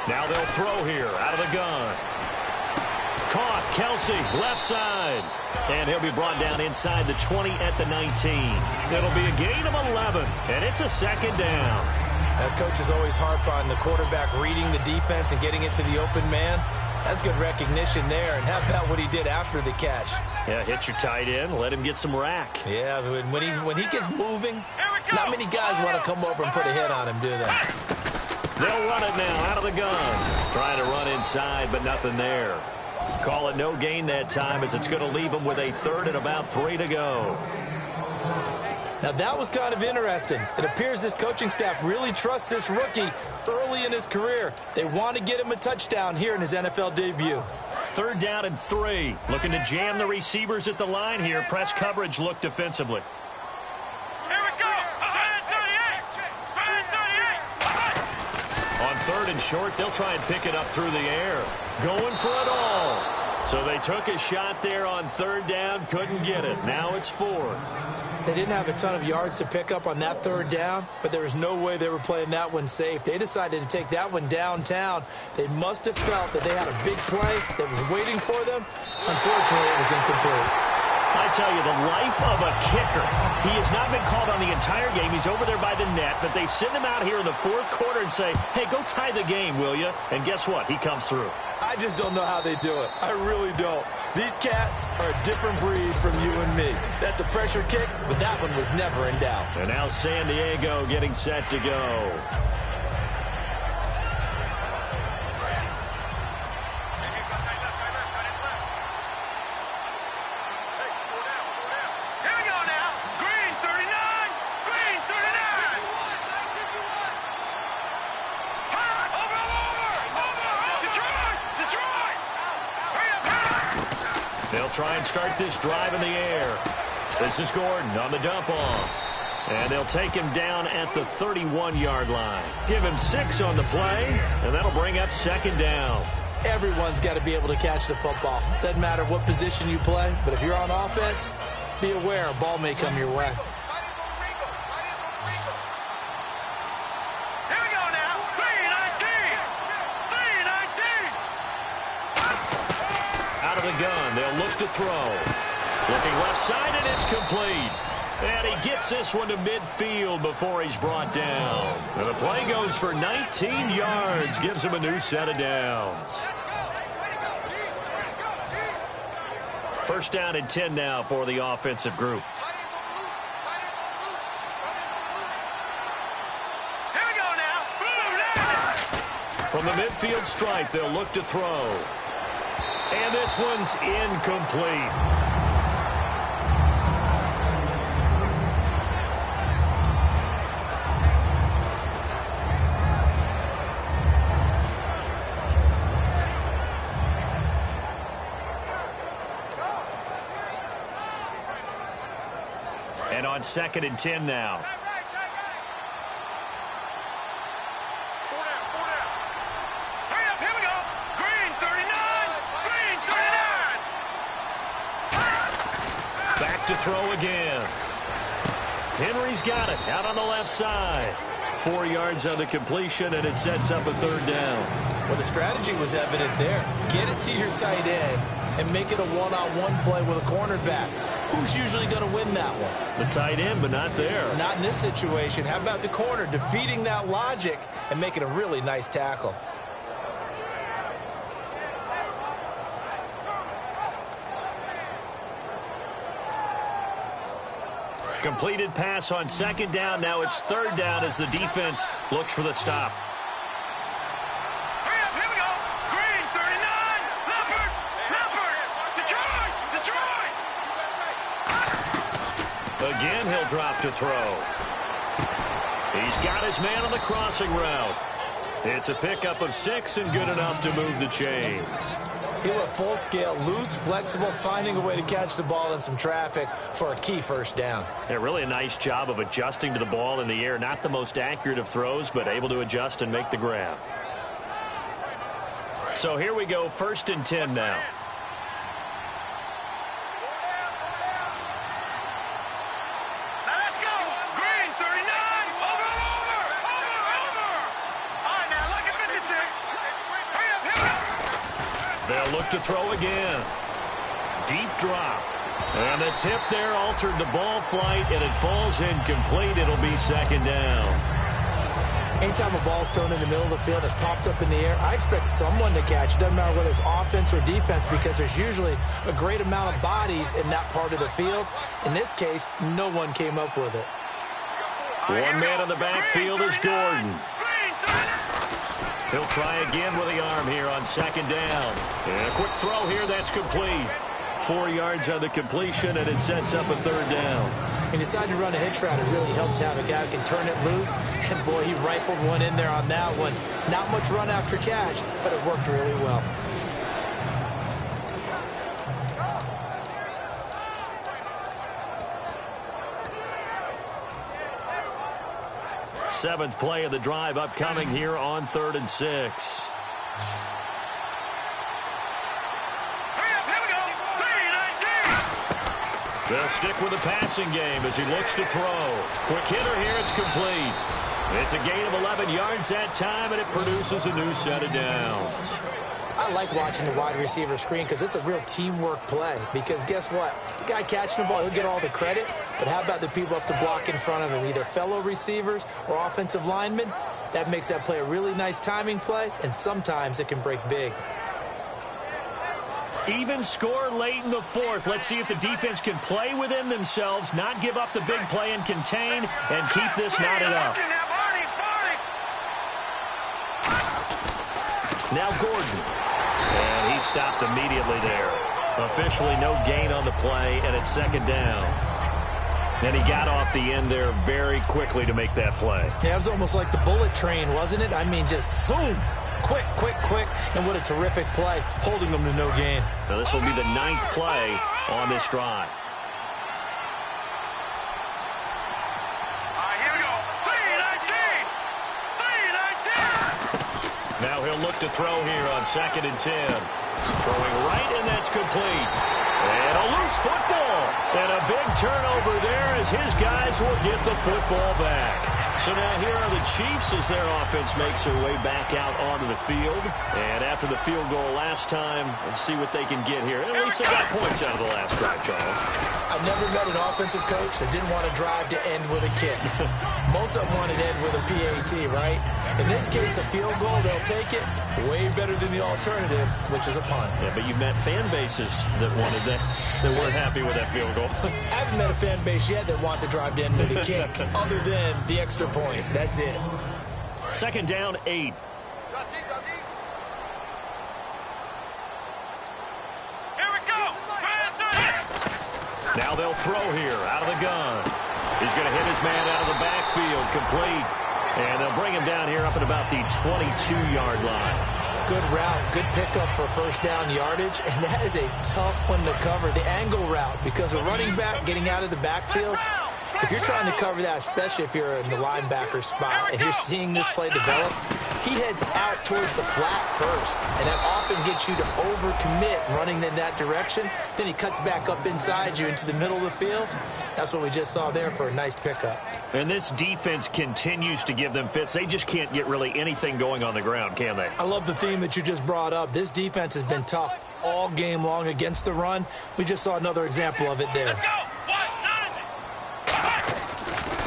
Now they'll throw here out of the gun. Caught, Kelsey, left side. And he'll be brought down inside the 20 at the 19. It'll be a gain of 11, and it's a second down. Coaches always harp on the quarterback reading the defense and getting it to the open man. That's good recognition there. And how about what he did after the catch? Yeah, hit your tight end, let him get some rack. Yeah, when he gets moving, not many guys want to come over and put a hit on him, do they? They'll run it now out of the gun. Trying to run inside, but nothing there. Call it no gain that time as it's going to leave them with a third and about 3 to go. Now, that was kind of interesting. It appears this coaching staff really trusts this rookie early in his career. They want to get him a touchdown here in his NFL debut. 3rd down and 3. Looking to jam the receivers at the line here. Press coverage look defensively. Here we go. 38. 38. On 3rd and short, they'll try and pick it up through the air. Going for it all. So they took a shot there on 3rd down, couldn't get it. Now it's 4th. They didn't have a ton of yards to pick up on that 3rd down, but there was no way they were playing that one safe. They decided to take that one downtown. They must have felt that they had a big play that was waiting for them. Unfortunately, it was incomplete. I tell you, the life of a kicker. He has not been called on the entire game. He's over there by the net, but they send him out here in the 4th quarter and say, hey, go tie the game, will you? And guess what? He comes through. I just don't know how they do it. I really don't. These cats are a different breed from you and me. That's a pressure kick, but that one was never in doubt. And now San Diego getting set to go. They'll try and start this drive in the air. This is Gordon on the dump off. And they'll take him down at the 31-yard line. Give him 6 on the play, and that'll bring up 2nd down. Everyone's got to be able to catch the football. Doesn't matter what position you play, but if you're on offense, be aware a ball may come your way. The gun, they'll look to throw. Looking left side, and it's complete. And he gets this one to midfield before he's brought down. And the play goes for 19 yards, gives him a new set of downs. 1st down and 10 now for the offensive group. Here we go now. From the midfield stripe, they'll look to throw. And this one's incomplete. And on 2nd and 10 now. To throw again. Henry's got it out on the left side. 4 yards on the completion, and it sets up a 3rd down. Well, the strategy was evident there. Get it to your tight end and make it a one-on-one play with a cornerback. Who's usually going to win that one? The tight end, but not there. Not in this situation. How about the corner defeating that logic and making a really nice tackle? Completed pass on 2nd down. Now it's 3rd down as the defense looks for the stop. Hurry up, here we go. Green, 39. Leopard. Again, he'll drop to throw. He's got his man on the crossing route. It's a pickup of 6 and good enough to move the chains. He went full scale, loose, flexible, finding a way to catch the ball in some traffic for a key 1st down. Yeah, really a nice job of adjusting to the ball in the air. Not the most accurate of throws, but able to adjust and make the grab. So here we go, 1st and 10 now. Now let's go. Green, 39. Over. All right, now look at 56. They'll look to throw again. Deep drop. And the tip there altered the ball flight, and it falls incomplete. It'll be second down. Anytime a ball's thrown in the middle of the field that's popped up in the air, I expect someone to catch. It doesn't matter whether it's offense or defense, because there's usually a great amount of bodies in that part of the field. In this case, no one came up with it. One man in the backfield is Gordon. He'll try again with the arm here on second down. And a quick throw here, that's complete. 4 yards on the completion, and it sets up a third down. When you decide to run a hitch route, it really helps to have a guy who can turn it loose. And, boy, he rifled one in there on that one. Not much run after catch, but it worked really well. Seventh play of the drive upcoming here on 3rd and 6. They'll stick with the passing game as he looks to throw. Quick hitter here, it's complete. It's a gain of 11 yards that time, and it produces a new set of downs. I like watching the wide receiver screen because it's a real teamwork play. Because guess what? The guy catching the ball, he'll get all the credit. But how about the people up to block in front of him, either fellow receivers or offensive linemen? That makes that play a really nice timing play, and sometimes it can break big. Even score late in the 4th. Let's see if the defense can play within themselves, not give up the big play and contain, and keep this knotted up. Now Gordon. And he stopped immediately there. Officially no gain on the play, and it's second down. And he got off the end there very quickly to make that play. Yeah, it was almost like the bullet train, wasn't it? I mean, just zoom. Quick, quick, quick, and what a terrific play, holding them to no gain. Now this will be the 9th play on this drive. Here we go. 3-19. Now he'll look to throw here on 2nd and 10. Throwing right, and that's complete. And a loose football. And a big turnover there as his guys will get the football back. So now here are the Chiefs as their offense makes their way back out onto the field. And after the field goal last time, let's see what they can get here. And at least they got points out of the last drive, Charles. I've never met an offensive coach that didn't want to drive to end with a kick. Most of them wanted to end with a PAT, right? In this case, a field goal, they'll take it. Way better than the alternative, which is a punt. Yeah, but you met fan bases that wanted that, that weren't happy with that field goal. I haven't met a fan base yet that wants to drive to end with a kick, other than the extra point. That's it. Second down, 8. Now they'll throw here out of the gun. He's going to hit his man out of the backfield, complete. And they'll bring him down here up at about the 22-yard line. Good route, good pickup for first down yardage, and that is a tough one to cover, the angle route, because a running back getting out of the backfield, if you're trying to cover that, especially if you're in the linebacker spot and you're seeing this play develop, he heads out towards the flat first, and that often gets you to overcommit running in that direction. Then he cuts back up inside you into the middle of the field. That's what we just saw there for a nice pickup. And this defense continues to give them fits. They just can't get really anything going on the ground, can they? I love the theme that you just brought up. This defense has been tough all game long against the run. We just saw another example of it there.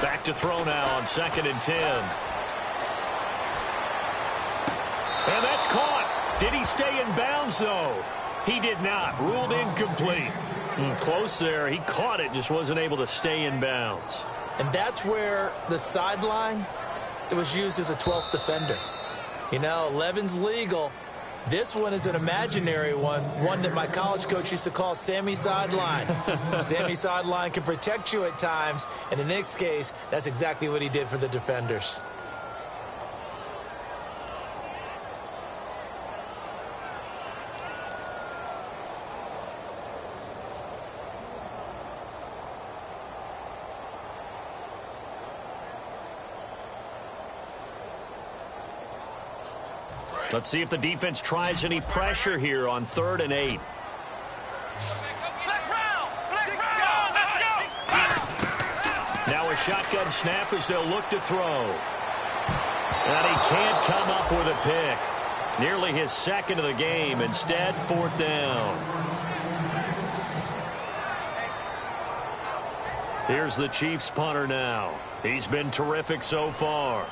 Back to throw now on 2nd and 10. And that's caught. Did he stay in bounds, though? He did not. Ruled incomplete. Close there. He caught it, just wasn't able to stay in bounds. And that's where the sideline, it was used as a 12th defender. You know, 11's legal. This one is an imaginary one that my college coach used to call Sammy Sideline. Sammy Sideline can protect you at times, and in this case, that's exactly what he did for the defenders. Let's see if the defense tries any pressure here on 3rd and 8. Now a shotgun snap as they'll look to throw. And he can't come up with a pick. Nearly his second of the game. Instead, 4th down. Here's the Chiefs punter now. He's been terrific so far.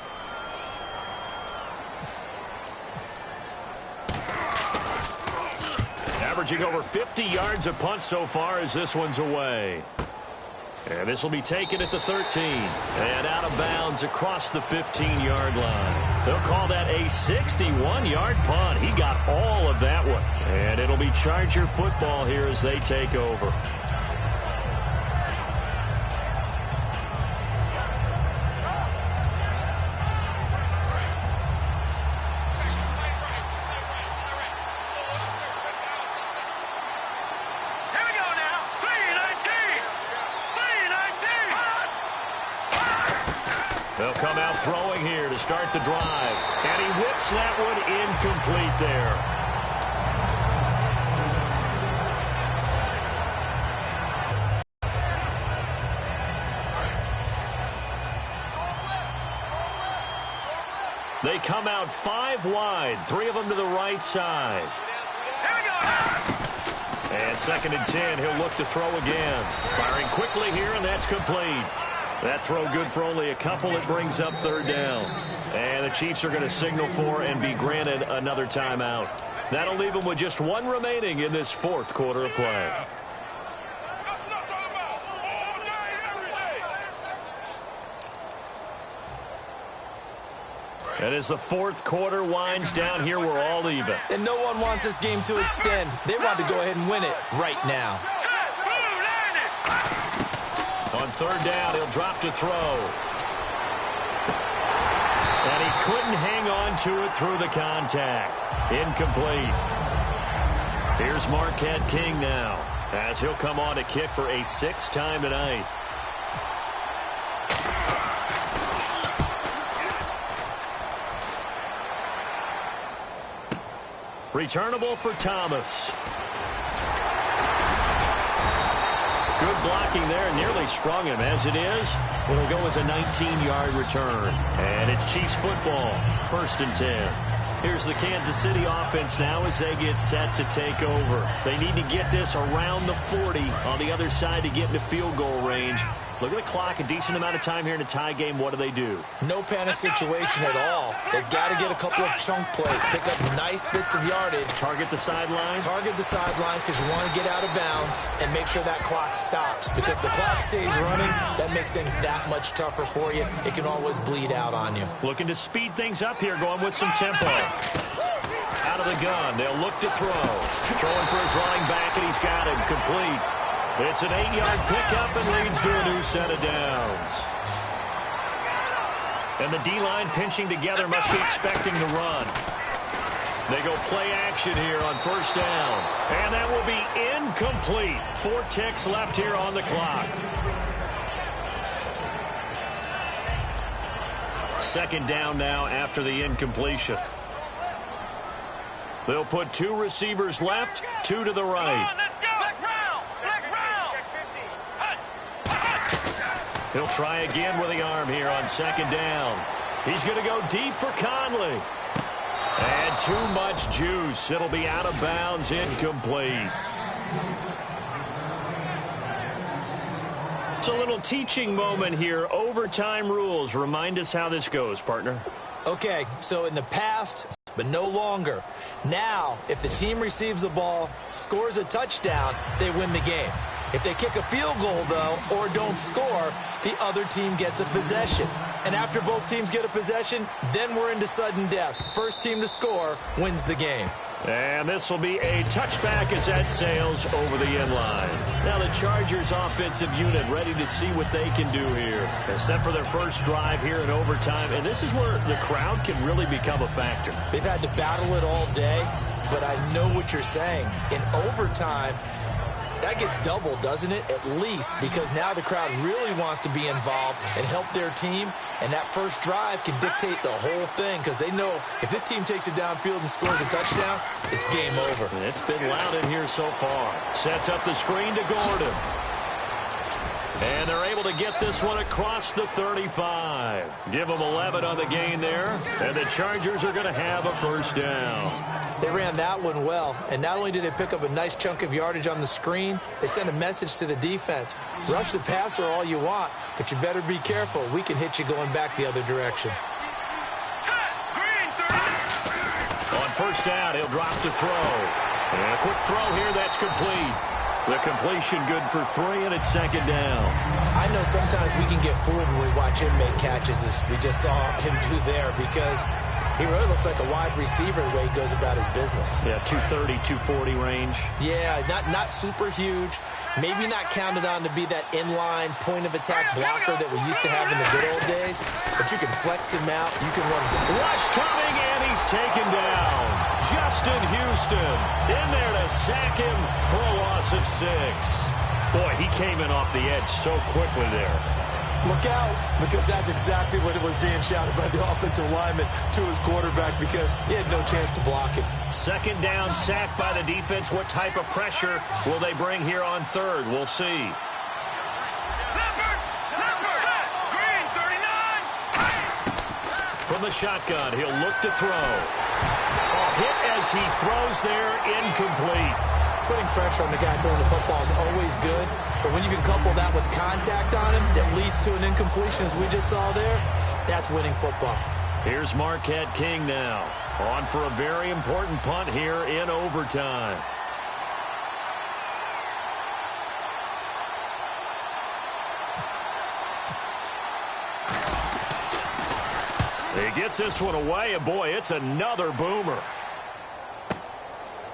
Averaging over 50 yards a punt so far as this one's away. And this will be taken at the 13. And out of bounds across the 15-yard line. They'll call that a 61-yard punt. He got all of that one. And it'll be Charger football here as they take over. They'll come out throwing here to start the drive. And he whips that one incomplete there. They come out 5 wide, 3 of them to the right side. And 2nd and 10, he'll look to throw again. Firing quickly here, and that's complete. That throw good for only a couple. It brings up 3rd down. And the Chiefs are going to signal for and be granted another timeout. That'll leave them with just 1 remaining in this 4th quarter of play. And as the 4th quarter winds down here, we're all even. And no one wants this game to extend. They want to go ahead and win it right now. On 3rd down, he'll drop to throw. And he couldn't hang on to it through the contact. Incomplete. Here's Marquette King now, as he'll come on to kick for a 6th time tonight. Returnable for Thomas. Good blocking there, nearly sprung him. As it is, it'll go as a 19-yard return. And it's Chiefs football, 1st and 10. Here's the Kansas City offense now as they get set to take over. They need to get this around the 40 on the other side to get into field goal range. Look at the clock, a decent amount of time here in a tie game. What do? No panic situation at all. They've got to get a couple of chunk plays, pick up nice bits of yardage. Target the sidelines? Target the sidelines because you want to get out of bounds and make sure that clock stops. Because if the clock stays running, that makes things that much tougher for you. It can always bleed out on you. Looking to speed things up here, going with some tempo. Out of the gun, they'll look to throw. Throwing for his running back, and he's got him complete. It's an 8-yard pickup and leads to a new set of downs. And the D-line pinching together, must be expecting the run. They go play action here on 1st down. And that will be incomplete. 4 ticks left here on the clock. 2nd down now after the incompletion. They'll put 2 receivers left, 2 to the right. He'll try again with the arm here on 2nd down. He's going to go deep for Conley. And too much juice. It'll be out of bounds, incomplete. It's a little teaching moment here. Overtime rules. Remind us how this goes, partner. Okay, so in the past, but no longer. Now, if the team receives the ball, scores a touchdown, they win the game. If they kick a field goal, though, or don't score, the other team gets a possession. And after both teams get a possession, then we're into sudden death. First team to score wins the game. And this will be a touchback as that sails over the end line. Now the Chargers offensive unit ready to see what they can do here. They're set for their first drive here in overtime, and this is where the crowd can really become a factor. They've had to battle it all day, but I know what you're saying. In overtime, that gets doubled, doesn't it? At least, because now the crowd really wants to be involved and help their team, and that first drive can dictate the whole thing because they know if this team takes it downfield and scores a touchdown, it's game over. And it's been loud in here so far. Sets up the screen to Gordon. And they're able to get this one across the 35. Give them 11 on the gain there. And the Chargers are going to have a first down. They ran that one well, and not only did they pick up a nice chunk of yardage on the screen, they sent a message to the defense. Rush the passer all you want, but you better be careful. We can hit you going back the other direction. On first down, he'll drop to throw. And a quick throw here, that's complete. The completion good for 3, and it's second down. I know sometimes we can get fooled when we watch him make catches, as we just saw him do there, because he really looks like a wide receiver the way he goes about his business. Yeah, 230, 240 range. Yeah, not super huge. Maybe not counted on to be that inline point-of-attack blocker that we used to have in the good old days, but you can flex him out. You can run. Rush coming, and he's taken down. Justin Houston in there to sack him for a loss of 6. Boy, he came in off the edge so quickly there. Look out, because that's exactly what it was being shouted by the offensive lineman to his quarterback, because he had no chance to block it. Second down, sacked by the defense. What type of pressure will they bring here on third? We'll see. Green, 39. From the shotgun, he'll look to throw. Hit as he throws there, incomplete. Putting pressure on the guy throwing the football is always good, but when you can couple that with contact on him that leads to an incompletion, as we just saw there, that's winning football. Here's Marquette King now, on for a very important punt here in overtime. He gets this one away, and boy, it's another boomer.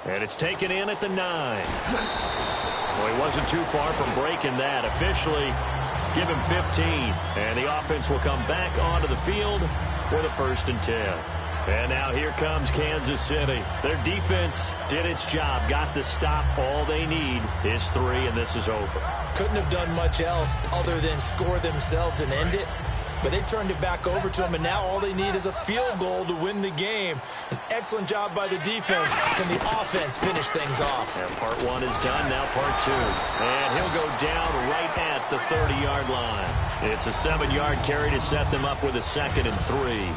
And it's taken in at the 9. Well, he wasn't too far from breaking that. Officially, give him 15. And the offense will come back onto the field with a 1st and 10. And now here comes Kansas City. Their defense did its job, got the stop. All they need is 3, and this is over. Couldn't have done much else other than score themselves and end it. But they turned it back over to him, and now all they need is a field goal to win the game. An excellent job by the defense. Can the offense finish things off? And part 1 is done, now part 2. And he'll go down right at the 30-yard line. It's a 7-yard carry to set them up with a 2nd and 3.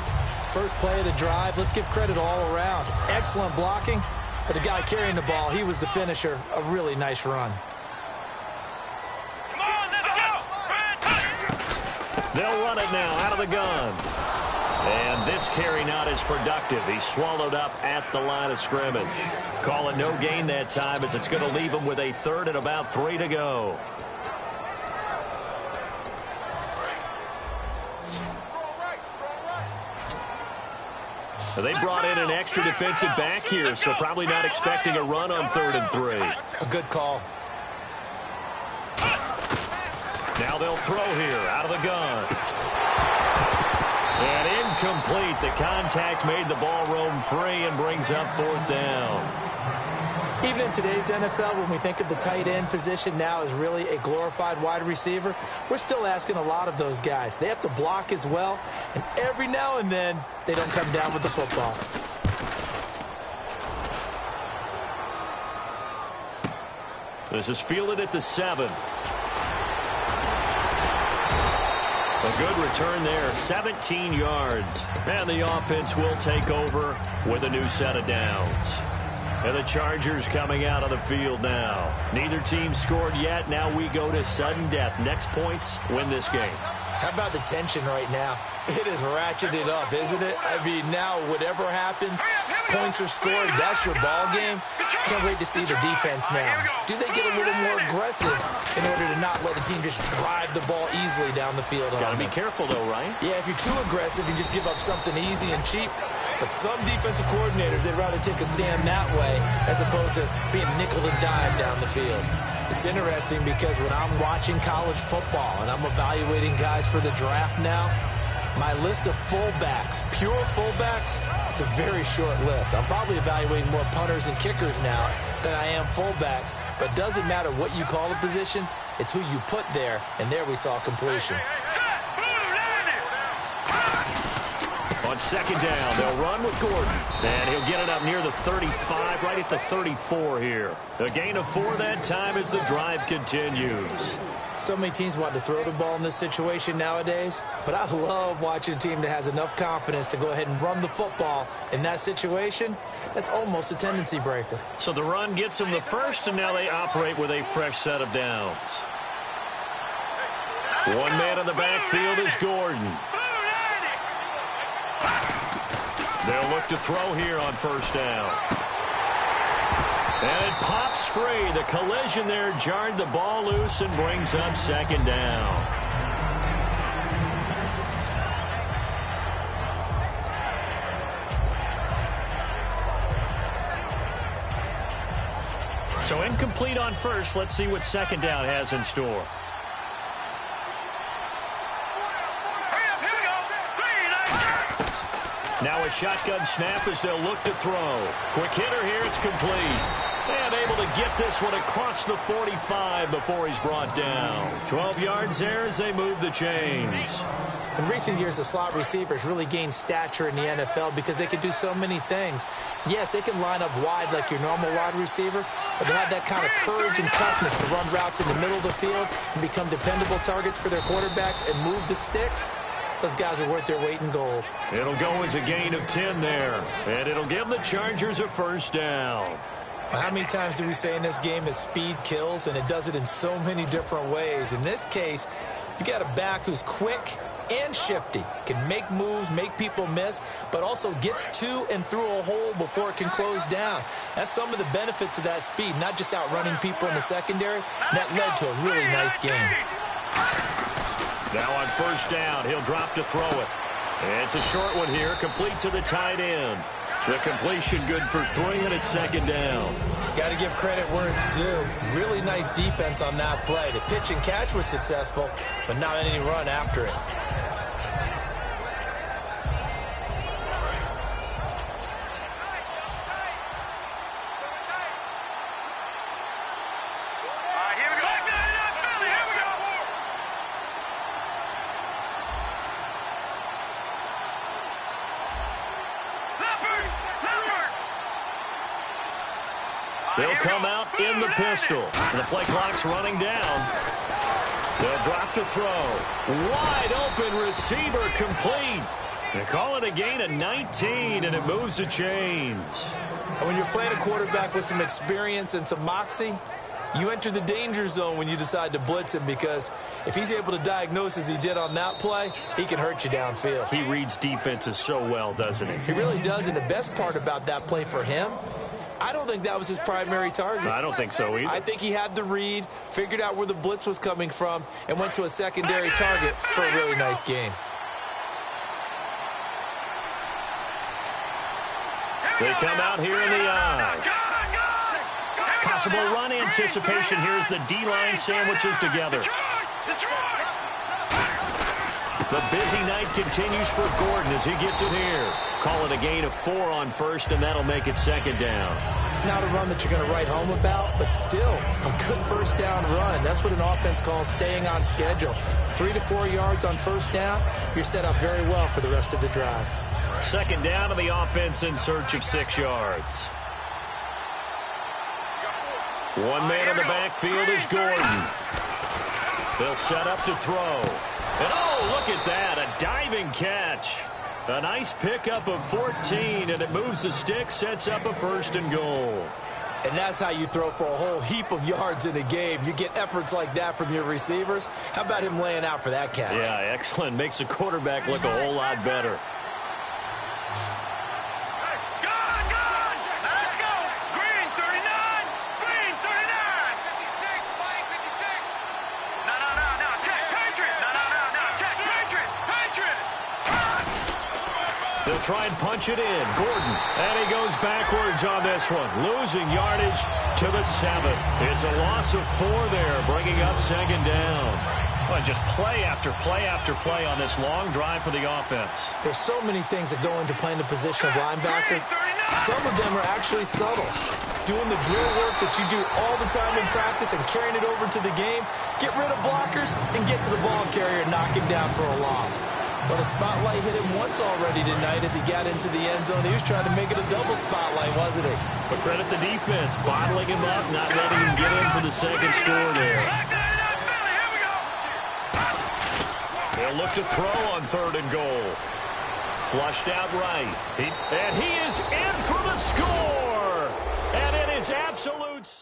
First play of the drive, let's give credit all around. Excellent blocking, but the guy carrying the ball, he was the finisher. A really nice run. They'll run it now out of the gun. And this carry not as productive. He's swallowed up at the line of scrimmage. Calling no gain that time, as it's going to leave him with a 3rd and about 3 to go. They brought in an extra defensive back here, so probably not expecting a run on 3rd and 3. A good call. Now they'll throw here out of the gun. And incomplete. The contact made the ball roam free and brings up 4th down. Even in today's NFL, when we think of the tight end position now as really a glorified wide receiver, we're still asking a lot of those guys. They have to block as well, and every now and then, they don't come down with the football. This is fielded at the 7. A good return there, 17 yards. And the offense will take over with a new set of downs. And the Chargers coming out of the field now. Neither team scored yet. Now we go to sudden death. Next points win this game. How about the tension right now? It is ratcheted up, isn't it? I mean, now whatever happens, points are scored. That's your ball game. Can't wait to see the defense now. Do they get a little more aggressive in order to not let the team just drive the ball easily down the field? Got to be careful, though, right? Yeah, if you're too aggressive, you just give up something easy and cheap. But some defensive coordinators, they'd rather take a stand that way as opposed to being nickel and dime down the field. It's interesting because when I'm watching college football and I'm evaluating guys for the draft now, my list of fullbacks, pure fullbacks, it's a very short list. I'm probably evaluating more punters and kickers now than I am fullbacks. But it doesn't matter what you call a position, it's who you put there, and there we saw completion. On On second down, they'll run with Gordon. And he'll get it up near the 35, right at the 34 here. A gain of 4 that time as the drive continues. So many teams want to throw the ball in this situation nowadays, but I love watching a team that has enough confidence to go ahead and run the football in that situation. That's almost a tendency breaker. So the run gets them the first, and now they operate with a fresh set of downs. One man in the backfield is Gordon. They'll look to throw here on first down. And it pops free. The collision there jarred the ball loose and brings up second down. So incomplete on first. Let's see what second down has in store. Now a shotgun snap as they'll look to throw. Quick hitter here, it's complete. And able to get this one across the 45 before he's brought down. 12 yards there as they move the chains. In recent years, the slot receivers really gained stature in the NFL because they can do so many things. Yes, they can line up wide like your normal wide receiver, but they have that kind of courage and toughness to run routes in the middle of the field and become dependable targets for their quarterbacks and move the sticks. Those guys are worth their weight in gold. It'll go as a gain of 10 there, and it'll give the Chargers a first down. How many times do we say in this game that speed kills, and it does it in so many different ways? In this case, you got a back who's quick and shifty, can make moves, make people miss, but also gets to and through a hole before it can close down. That's some of the benefits of that speed, not just outrunning people in the secondary. That led to a really nice game. Now on first down, he'll drop to throw it. It's a short one here, complete to the tight end. The completion good for 3, and it's second down. Got to give credit where it's due. Really nice defense on that play. The pitch and catch was successful, but not any run after it. They'll come out in the pistol. The play clock's running down. They'll drop to throw. Wide open receiver complete. They call it a gain of 19, and it moves the chains. And when you're playing a quarterback with some experience and some moxie, you enter the danger zone when you decide to blitz him, because if he's able to diagnose as he did on that play, he can hurt you downfield. He reads defenses so well, doesn't he? He really does, and the best part about that play for him, I don't think that was his primary target. I don't think so either. I think he had the read, figured out where the blitz was coming from, and went to a secondary target for a really nice game. They come out here in the eye. Possible run anticipation here as the D-line sandwiches together. The busy night continues for Gordon as he gets it here. Call it a gain of 4 on first, and that'll make it second down. Not a run that you're going to write home about, but still a good first down run. That's what an offense calls staying on schedule. 3 to 4 yards on first down, you're set up very well for the rest of the drive. Second down to the offense in search of 6 yards. One man in the backfield is Gordon. They'll set up to throw. And oh, look at that, a diving catch. A nice pickup of 14, and it moves the stick, sets up a first and goal. And that's how you throw for a whole heap of yards in a game. You get efforts like that from your receivers. How about him laying out for that catch? Yeah, excellent. Makes the quarterback look a whole lot better. They'll try and punch it in. Gordon, and he goes backwards on this one, losing yardage to the 7. It's a loss of 4 there, bringing up second down. Well, just play after play after play on this long drive for the offense. There's so many things that go into playing the position of linebacker. Some of them are actually subtle. Doing the drill work that you do all the time in practice and carrying it over to the game. Get rid of blockers and get to the ball carrier and knock him down for a loss. But a spotlight hit him once already tonight as he got into the end zone. He was trying to make it a double spotlight, wasn't he? But credit the defense, bottling him up, not letting him get in for the second score there. They'll look to throw on 3rd and goal. Flushed out right. And he is in for the score. And it is absolute